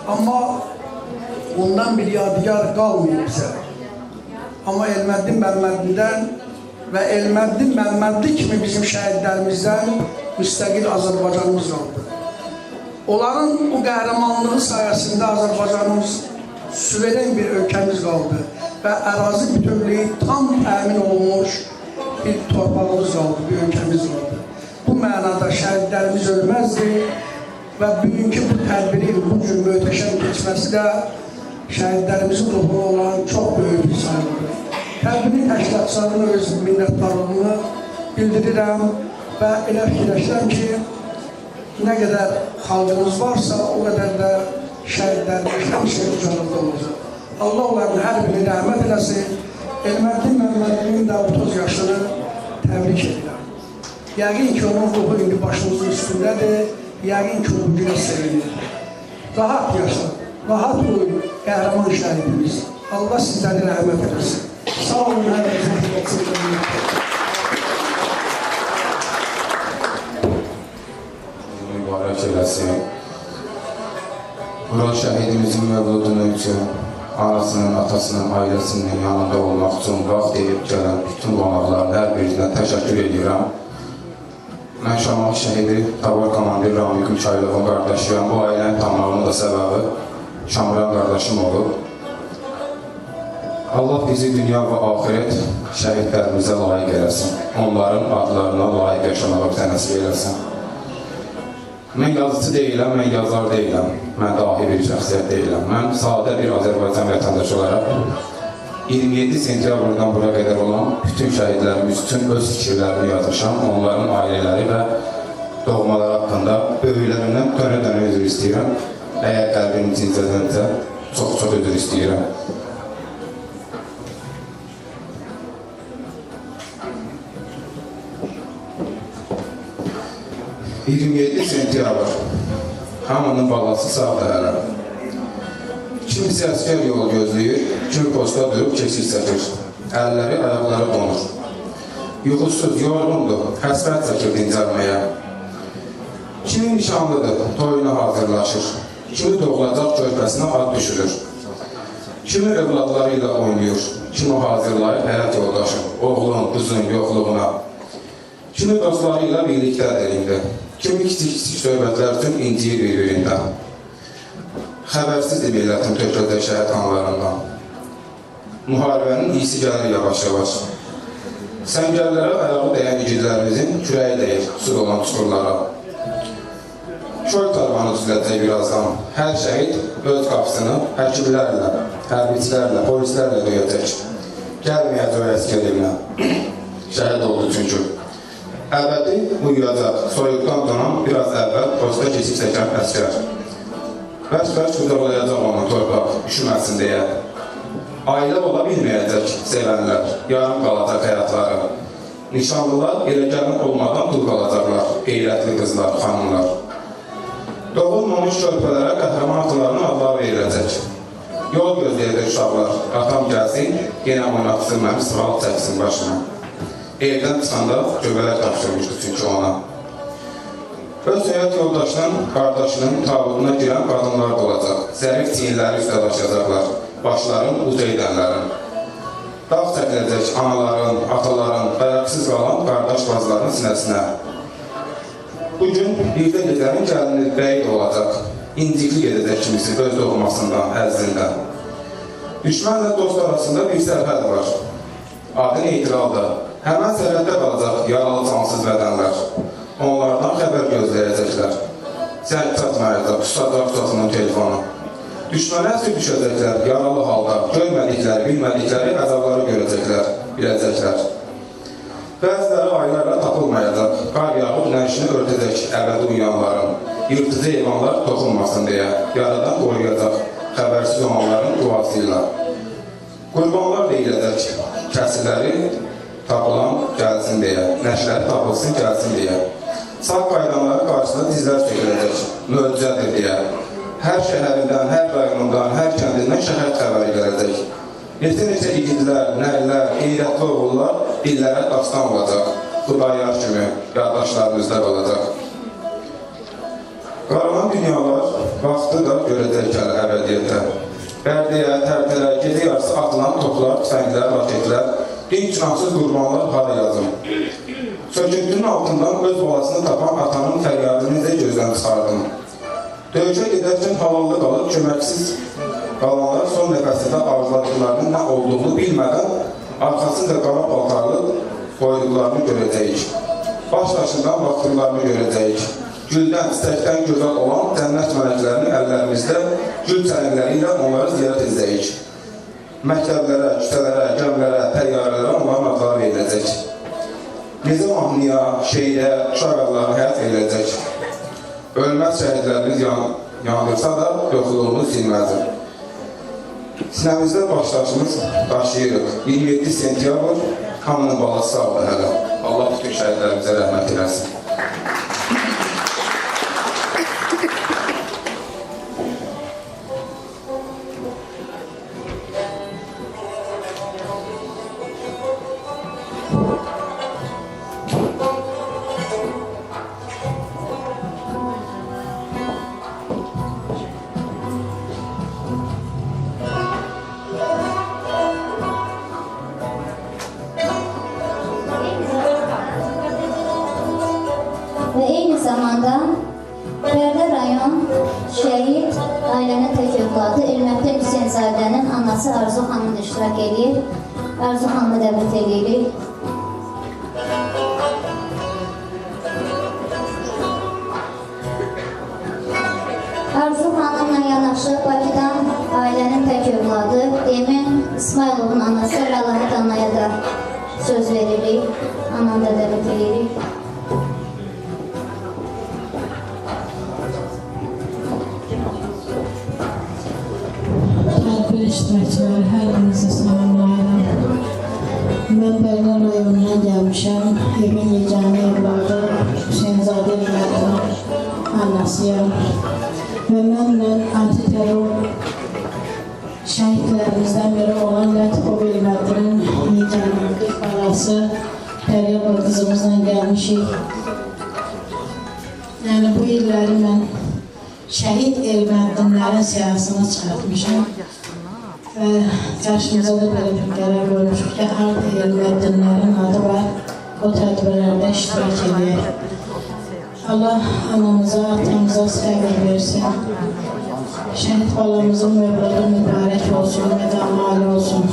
amma ondan bir yadigar qalmayıb bizə. Amma Elməddin Məmmədlidən və Elməddin Məmmədli kimi bizim şəhidlərimizdən müstəqil Azərbaycanımız qaldı. Onların o qəhrəmanlığı sayəsində Azərbaycanımız suveren bir ölkəmiz qaldı və ərazi bütövlüyü tam təmin olunmuş bir torpağımız qaldı, bir ölkəmiz qaldı. bu mənada şəhidlərimiz ölməzdi və bugünkü bu tədbirin bu cür möhtəşəm keçməsi də şəhidlərimizin ruhu olan çox böyük bir sayılır. Tədbirin təşkilatçılarına öz minnətdarlığımı bildirirəm və elə fikirləşirəm ki, nə qədər xalqımız varsa, o qədər də şəhidlərimiz həmişə ucalında olacaq. Allah onların hər birini rəhmət eləsin. Elməddin Məmmədlinin də 30 yaşını təbrik edirəm. Yəqin ki, onun ruhu indi başımızın üstündədir. Yəqin ki, o günə sevinir. Rahat yaşa, rahat uyun, qəhrəman şəhidimiz. Allah sizləri rəhmət eləsin. Sağ olun, hər birinizə. Mübarək eləsin. Bura şəhidimizin mövludunu üçün anasının, atasının, ailəsinin yanında olmaq üçün vaxt deyib gələn bütün qonaqların hər birinə təşəkkür edirəm. Mən Şamaxı şəhidi Tavar komandir Ramik Mikaylovun qardaşıyam. Bu ailənin tanımağının da səbəbi Şamran qardaşım olub. Allah bizi dünya və axirət şəhidlərimizə layiq eləsin. Onların adlarına layiq yaşamağa tənəsib eləsin. Mən yazıcı deyiləm, mən yazar deyiləm. Mən dahi bir şəxsiyyət deyiləm. Mən sadə bir Azərbaycan vətəndaşı olaraq 27 sentyabrdan bura qədər olan bütün şəhidlərimiz üçün öz fikirlərimi yazmışam. Onların ailələri və doğmaları haqqında böyüklərimdən dönə-dönə üzr istəyirəm. Əgər qəlbim cincədənsə, çox-çox üzr istəyirəm. ...27 sentyabr, hamının balası sağdır hələ. Kimisi əskər yolu gözləyir, kim posta durub keçir çəkir. Əlləri, ayaqları donur. Yuxusuz, yorğundur, həsrət çəkir dincəlməyə. Kimi nişanlıdır, toyuna hazırlaşır. Kimi doğulacaq körpəsinə ad düşürür. Kimi övladları ilə oynayır, kimi hazırlayır həyat yoldaşı, oğlun, qızın yoxluğuna. Kimi dostları ilə birlikdədir indi. Kimi kiçik-kiçik söhbətlər üçün inciyir bir-birindən. Xəbərsizdir millətin töküləcək şəhid anlarından. Müharibənin iyisi gəlir yavaş-yavaş. Səngərlərə ayağı dəyən igidlərimizin kürəyi deyir su dolan çukurlara. Köy tarvanı düzləcək birazdan. Hər şəhid öz qapısını həkimlərlə, hərbiçilərlə, polislərlə döyəcək. Gəlməyəcək əskər evinə. Şəhid oldu çünki. Əbədi uyuyacaq, soyuqdan donan biraz əvvəl posta keçib çəkən əskər. Bəş-bəş qudurlayacaq onu torpaq, üşüməsin deyə. Ailə ola bilməyəcək sevənlər, yarım qalacaq həyatları. Nişanlılar elə gəlin olmadan dul qalacaqlar, qeyrətli qızlar, xanımlar. Doğulmamış körpələrə qəhrəman atalarının adları veriləcək. Yol gözləyəcək uşaqlar, atam gəlsin, yenə oynatsın mənim sığal çəksin başına. Evdən çıxanda göbələk tapşırmışdı çünki ona. Öz həyat yoldaşının, qardaşının tabutuna girən qadınlar da olacaq. Zərif çiyinləri üstə daşıyacaqlar, başların uca edənlərin. Dağ çəkiləcək anaların, ataların, ayaqsız qalan qardaş bazıların sinəsinə. Bugün birdə gecənin gəlini bəyi də olacaq. İncikli gedəcək kimisi öz doğmasından, əzzindən. Düşmənlə dost arasında bir sərhəd var. Adın etiralda. Həmən sərhəddə qalacaq yaralı cansız bədənlər. Onlardan xəbər gözləyəcəklər. Zəng çatmayacaq, tutacaq tutasının telefonu. Düşmənə əsir düşəcəklər, yaralı halda, görmədikləri, bilmədikləri əzabları görəcəklər, biləcəklər. Bəziləri aylarla tapılmayacaq, qar yağıb nəşini örtəcək əbədi uyuyanların. Yırtıcı heyvanlar toxunmasın deyə, yaradan qoruyacaq xəbərsiz olanların duası ilə. Qurbanlar deyiləcək, kəsiləri tapılan gəlsin deyə, nəşləri tapılsın gəlsin deyə. Sağ qaydanları qarşısında dizlər söküləcək, möcüzədir deyə. Hər şəhərindən, hər rayonundan, hər kəndindən şəhər xəbəri gələcək. Neçə igidlər, nərlər, qeyrətli oğullar dillərə dastan olacaq. Xudayar kimi yaddaşlarımızda qalacaq. Qaralan dünyalar vaxtı da görəcək gəlir əbədiyyətdə. Bərdiyə, tərtələ, gecə yarısı atılan toplar, tüfənglər, raketlər, dinç günahsız qurbanlar hara yazım. Söküntünün altından öz balasını tapan atanın fəryadını necə gözdən çıxardım. Döyüşə gedərkən halallı qalıb köməksiz qalanlar son nəfəsində arzuladıqlarının nə olduğunu bilmədən arxasında qara paltarlı qoyduqlarını görəcəyik. baş daşından vaxtlarını görəcəyik. Güldən, istəkdən gözəl olan cənnət mələklərini əllərimizdə gül çənəkləri ilə onları ziyarət edəcəyik. Məktəblərə, küçələrə, gəmlərə, təyyarələrə onların adları veriləcək. Nizam mahnıya, şeirə, uşaq adlarına həyat veriləcək. Ölməz şəhidlərimiz yanılırsa da yoxluğumuz silməzdir. Sinəmizdə başdaşımız daşıyırıq. 27 sentyabr hamının balası sağ olun hələ. Allah bütün şəhidlərimizə rəhmət eləsin. Ve aynı zamanda Bərdə rayon şəhid ailənin tək övladı Elməttin Hüseynzadənin anası Arzu xanımın iştirak edir. Arzu xanımı dəvət edirik. Arzu xanımla yanaşı Bakıdan ailənin tək övladı Emin İsmailovun anası Məlahət Anaya da söz veririk. Ananı da dəvət edirik. Tədbir iştirakçıları hər birinizi salamlayıram. Mən Bərdə rayonundan gəlmişəm. Emin yeganə evladı Hüseynzadə Elməttin annasıyam. Və mənlə antiterror şəhidlərimizdən biri olan Lətifov Elməddinin yeganəlik balası Dəryabal qızımızla gəlmişik. Yəni bu illəri mən şəhid Elməddinlərin siyasını çıxartmışam və qarşımıza da belə bir qərar qoymuşuq ki, harada Elməddinlərin adı var, o tədbirlərdə iştirak edək. Allah anamıza, atamıza səbir versin. Şəhid balamızın mövludu mübarək olsun, medamali olsun.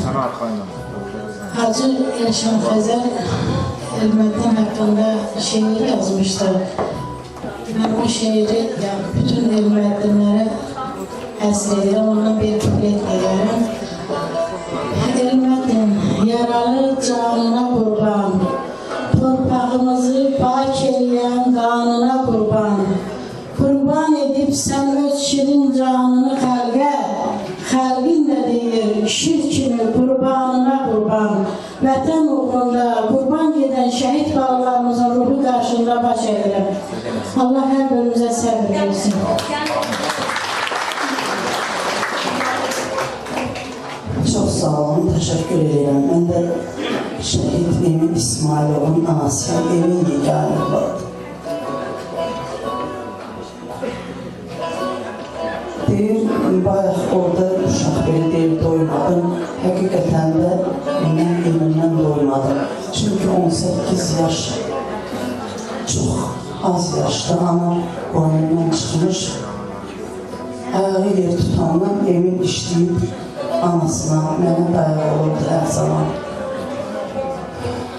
Hacı Elşan Xəzər Elməddin haqqında şeir yazmışdı. Mən o şeiri bütün Elməddinlərə həsr edirəm, ondan bir kuplet deyərəm. Elməddin, yaralı canına qurban, torpağımızı pak eləyən qanına qurban. Qurban edib sən öz şirin canını xəlqə, xəlqin də deyir, şir kimi qurbanına qurban. Vətən uğrunda qurban gedən şəhid balalarımızın ruhu qarşında baş edirəm. Allah hər bölümümüzə səbir versin. Çox sağ olun, təşəkkür edirəm. Mən də şəhid Emin İsmailovun anasıyam, Emin yeganə evladı. Deyir, bayaq orada uşaq belə deyir, doymadım. Həqiqətən də mən Emin'dən doymadım. Çünki 18 yaş çox az yaşlı ana boynundan çıxmış. Ayağı yer tutandan Emin işləyib anasına, mənə dayağı olurdu hər zaman.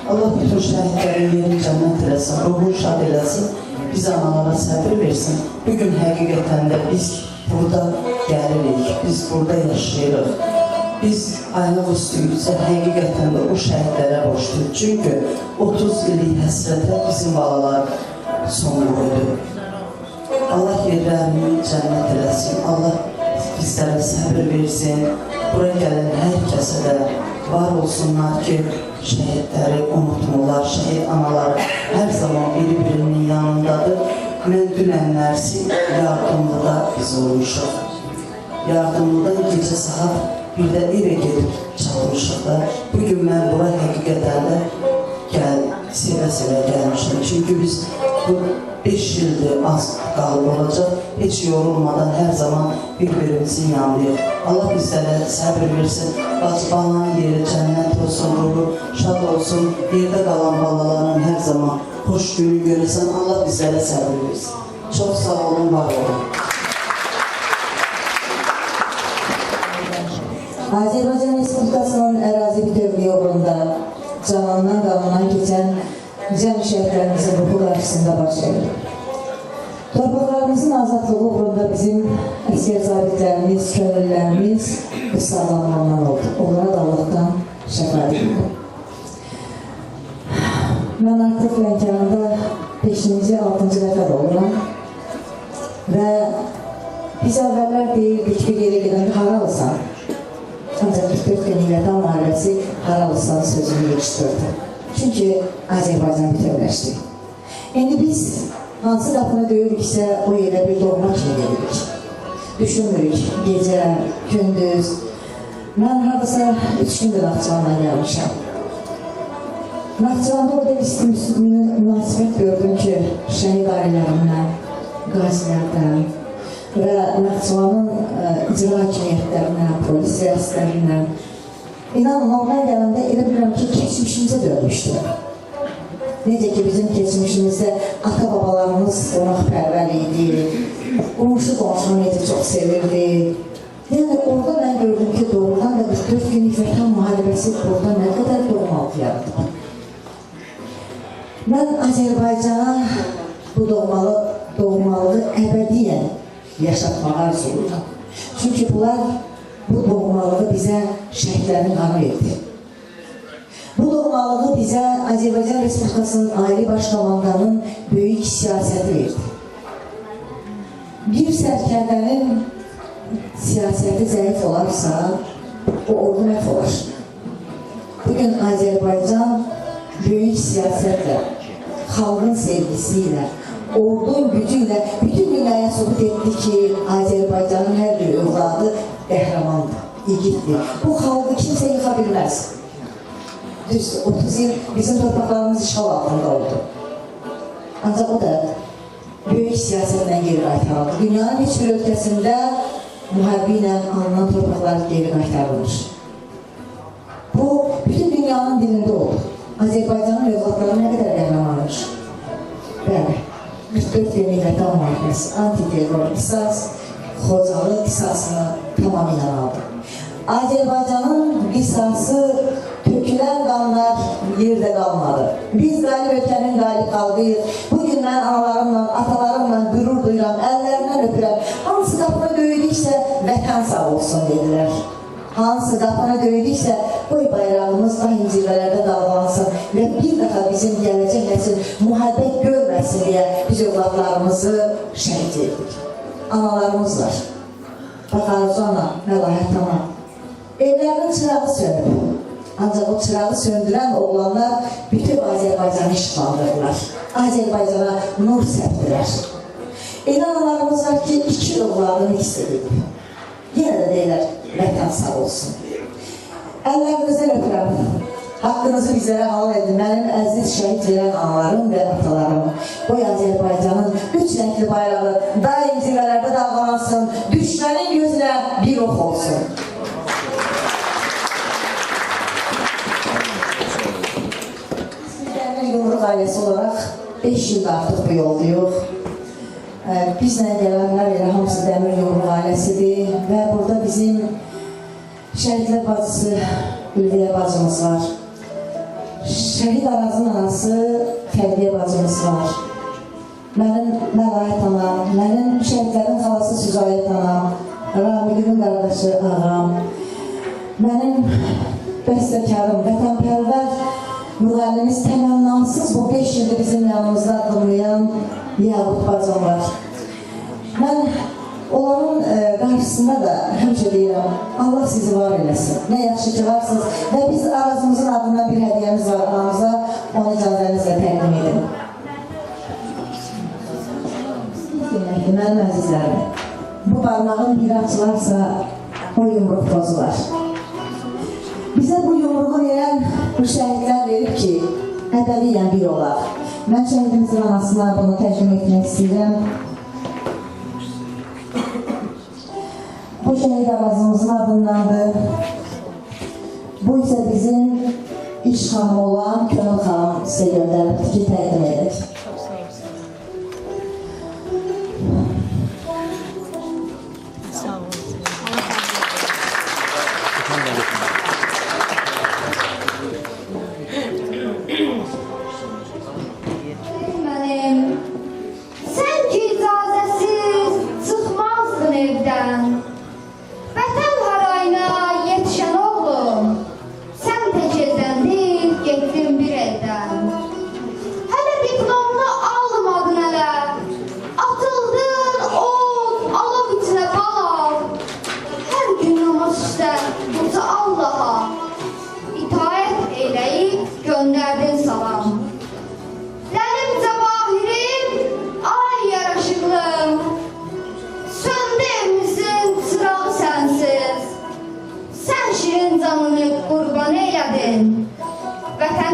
Allah bütün şəhidlərin yerin cənnət eləsin, ruhun şad eləsin, biz analara səbir versin. Bugün həqiqətən də biz burada gəlirik, biz burada yaşayırıq. Biz aylıq üstüyüksə həqiqətən də o şəhidlərə borçluyuz. Çünki 30 illik həsrətə bizim balalar son qoydu. Allah yerlərini cənnət eləsin, Allah bizlərə səbir versin. Buraya gələn hər kəsə də var olsunlar ki, şəhidləri unutmurlar, şəhid anaları hər zaman biri-birinin yanındadır. Mən dünənlərsi yardımlıda biz olmuşuq. Yardımlıdan gecə saat bir də evə gedib çatmışıq da. Bugün mən bura həqiqətən də sevə-sevə gəlmişim. Çünki biz bu 5 ildir az qalıb olacaq. Heç yorulmadan hər zaman bir-birimizin yanındayıq. Allah bizlərə səbir versin. Balanın yeri cənnət olsun, ruhu şad olsun. Yerdə qalan balaların hər zaman xoş günü görəsən. Allah bizlərə səbir versin. Çox sağ olun, var olun. Azərbaycan Respublikasının ərazi bütövlüyü uğrunda canından qanuna keçən Cəm şəhidlərimizin ruhu qarşısında baş əyir. Torpaqlarımızın azadlığı uğrunda bizim əsgər zabitlərimiz, könüllərimiz sağlamlanan oldu. Onlara da Allah'tan şəfa edildi. Mən artıq Lənkəranda 5-ci, 6-cı dəfə də oluram və biz əvvəllər deyirdik ki, geri gedəndə hara alsan, ancaq 44 Qeniyyədən ailəsi hara alsan sözünü yetişdirdi. Çünki Azərbaycan bütövləşdi. İndi biz hansı qapını döyürüksə, o yerə bir doğma kimi gelirik. Düşünmürük, gecə, gündüz. Mən haradasa 3 gündür Naxçıvandan gəlmişəm. Naxçıvanda orada münasibət gördüm ki, şəhid ailərindən, qazilərdən və Naxçıvanın icra hakimiyyətlərindən, polis rəislərindən İnanın, normal gələndə elə bilirəm ki, keçmişimizə dönmüşdür. Necə ki, bizim keçmişimizdə ata-babalarımız qonaqpərvər idi, qonşu qonşunu necə çox sevirdi. Yəni, orada mən gördüm ki, doğrudan da 44 günlük Vətən müharibəsi burada nə qədər doğmalı yaratdı. Mən Azərbaycana bu doğmalığı əbədiyyən yaşatmağa arzulayıram. Çünki bunlar bu doğmalığı bizə şəhidlərin qanı verdi. Bu doğmalığı bizə Azərbaycan Respublikasının Ali Baş Komandanının böyük siyasəti verdi. Bir sərkərdənin siyasəti zəif olarsa, o ordu məhv olar. Bugün Azərbaycan böyük siyasətlə, xalqın sevgisiyle, ordunun gücüyle bütün dünyaya sübut etti ki Azerbaycan'ın her bir evladı qəhrəmandır, igiddir. Bu xalqı kimse yıxa bilmez. Düz 30 yıl bizim torpaqlarımız işğal altında oldu. Ancaq o da böyük siyasetle geri qaytarıldı. Dünyanın hiçbir ülkəsində müharibə ilə alınan torpaqlar geri qaytarılmış. Bu bütün dünyanın dilində oldu. Azerbaycan'ın evlatları ne kadar qəhrəmanmış. Bəli, 44 yeni Vətən müharibəsi, anti-terror, qisas, Xocalı qisasını tamamilə aldı. Azerbaycan'ın qisası, tökülen qanlar yerdə qalmadı. Biz qalib ölkənin qalib xalqıyıq. Bugün mən analarımla, atalarımla qürur duyuram, əllərindən öpürəm. Hansı qapını döyüdüksə vətən sağ olsun dedilər. Hansı qapını döyüdüksə qoy bayrağımız daim zirvələrdə dalğalansın və bir daha bizim gələcək nəsil müharibət görməsin deyə biz övladlarımızı şəhid etdik. Analarımız var. Bax Arzu ana, Məlahət ana. Evlərinin çırağı sönüb. Ancaq o çırağı söndürən oğlanlar bütün Azərbaycanı işğaldırdılar. Azərbaycana nur səpdilər. Elə analarımız var ki, 2 oğlanını istəyib. Yenə də deyilər, vətən sağ olsun. Əllərinizdən öpürəm. Haqqınızı bizlərə halal edin. Mənim əziz şəhid verən analarım və atalarım. Qoy Azərbaycanın 3 rəngli bayrağı daim zirvələrdə dalğalansın. Düşmənin gözünə bir ox olsun. Sizlərin Yumruq ailəsi olaraq 5 ildə artıq bu yoldayıq. Bizlə gələnlər elə hamısı Dəmir Yumruq ailəsidir və burada bizim şəhidlər bacısı Ülviyə bacımız var. Şəhid Arazın anası Fərdiyə bacımız var. Mənim Məlahət anam, mənim şəhidlərin xalası Süzayət anam, Ramilinin qardaşı ağam, mənim bəstəkarım, vətənpərvər müğənnimiz təmənnasız bu 5 ildir bizim yanımızda adımlayan Yaqut bacım var. Mən onların qarşısında da həmişə deyirəm, Allah sizi var eləsin. Nə yaxşı ki varsınız və biz Arazımızın adından bir hədiyəmiz var anamıza, onu icazənizlə təqdim edin. Mənim əzizlərim, bu barmağın bir açılarsa o yumruq pozular. Bizə bu yumruğu verən bu şəhidlər verib ki, əbədiyyən bir olaq. Mən şəhidimizin anasına bunu tərcümə etmək istəyirəm. Bu şəhid Arazımızın adındandır. Bu isə bizim iş xanımı olan Könül xanım sizə göndəribdir ki, təqdim edək.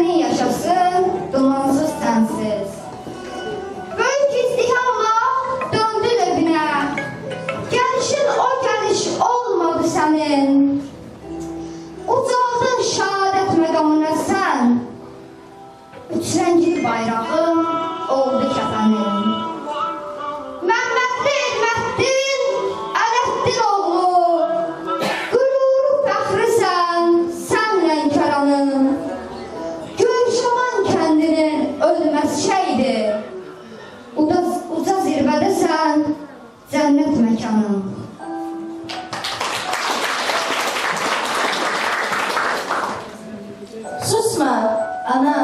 vətənin yaşasın, dumansız sənsiz. Böyük izdihamla döndün evinə, gəlişin o gəliş olmadı sənin. Ucaldın şəhadət məqamına sən, üç rəngli bayrağın oldu kəfənin. Məmmədli Elməddin, Ələddin oğlu, qüruru fəxrisən, sən Lənkəranın. Göyşaman kəndinin ölməz şeydir, uca zirvədəsən, cənnət məkanın. Susma, ana,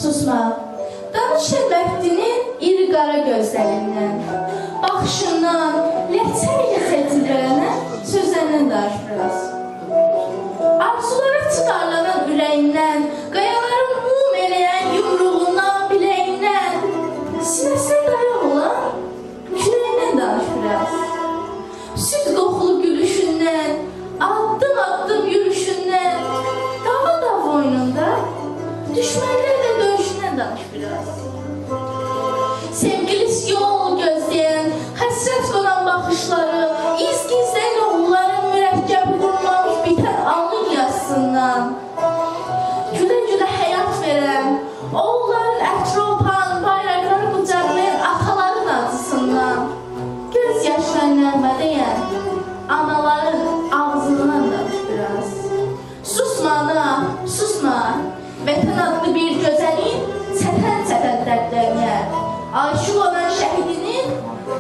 susma. Danış Elməddinin iri qara gözlərindən, baxışından, ləhcəyə setilənən sözlərindən danış biraz. Arzulara çıxarlanan ürəyindən, qayaların mum eləyən yumruğundan, biləyindən, sinəsinə dayaq olan küləyindən danış biraz. Süd qoxulu gülüşündən, addım yürüşündən, dava boynunda, düşmənlərlə döyüşündən danış biraz. Sevgilisi yol gözləyən, həsrət qonan baxışları, iz gizləyən oğulların mürəkkəbi qurmamış bitən alın yazsından, gülə-gülə həyat verən, oğulların ətropan, bayraqları qucaqlayan ataların acısından, göz yaşlarından mədəyən, anaların ağzından danış biraz. Susma ana, susma, vətən adlı bir gözəlin çətən dərdlərinə, aşıq olan şəhidinin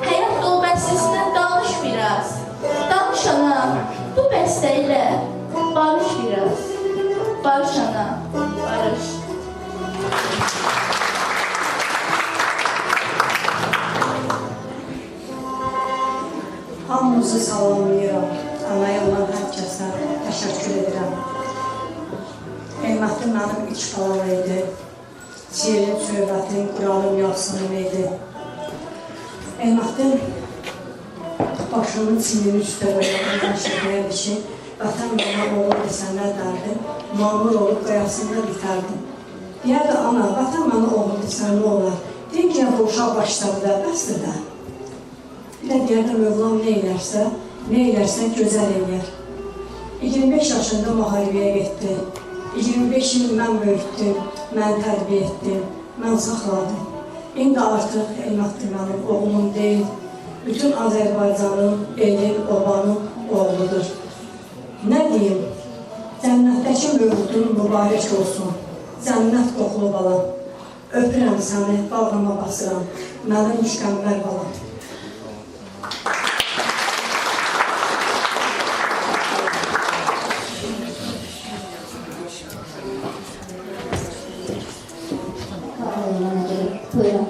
həyat dolu bəstəsindən danış biraz. Danış ana, bu bəstə ilə barış biraz. Barış ana, barış. Hamınızı salamlayıram. Anaya olan hər kəsə təşəkkür edirəm. Elməddin mənim üç balam idi. Şiirin söhbətim, Quranın yazsınım idi. Elməddin başımın çininin üstə qoyarından şəkəyədir ki, vətən bana oğul desənlər dərdim, mamur olub qayasında bitərdim. Deyərdi, ana, vətən mənə oğul desən nə olar? Deyim ki, bu uşaq başladı da, bəsdir də. Bir də deyərdi, Mövlam nə elərsə gözəl eləyər. 25 yaşında müharibəyə getdi. 25 il mən böyütdüm, mən tərbiyə etdim, mən saxladım. İndi artıq Elməddin mənim oğlum deyil, bütün Azərbaycanın, elin, obanın oğludur. Nə deyim, cənnətdəki mövludun mübarək olsun, cənnət qoxulu balam. Öpürəm səni, bağrıma basıram, mənim müşkəmbər balam. Buyurun.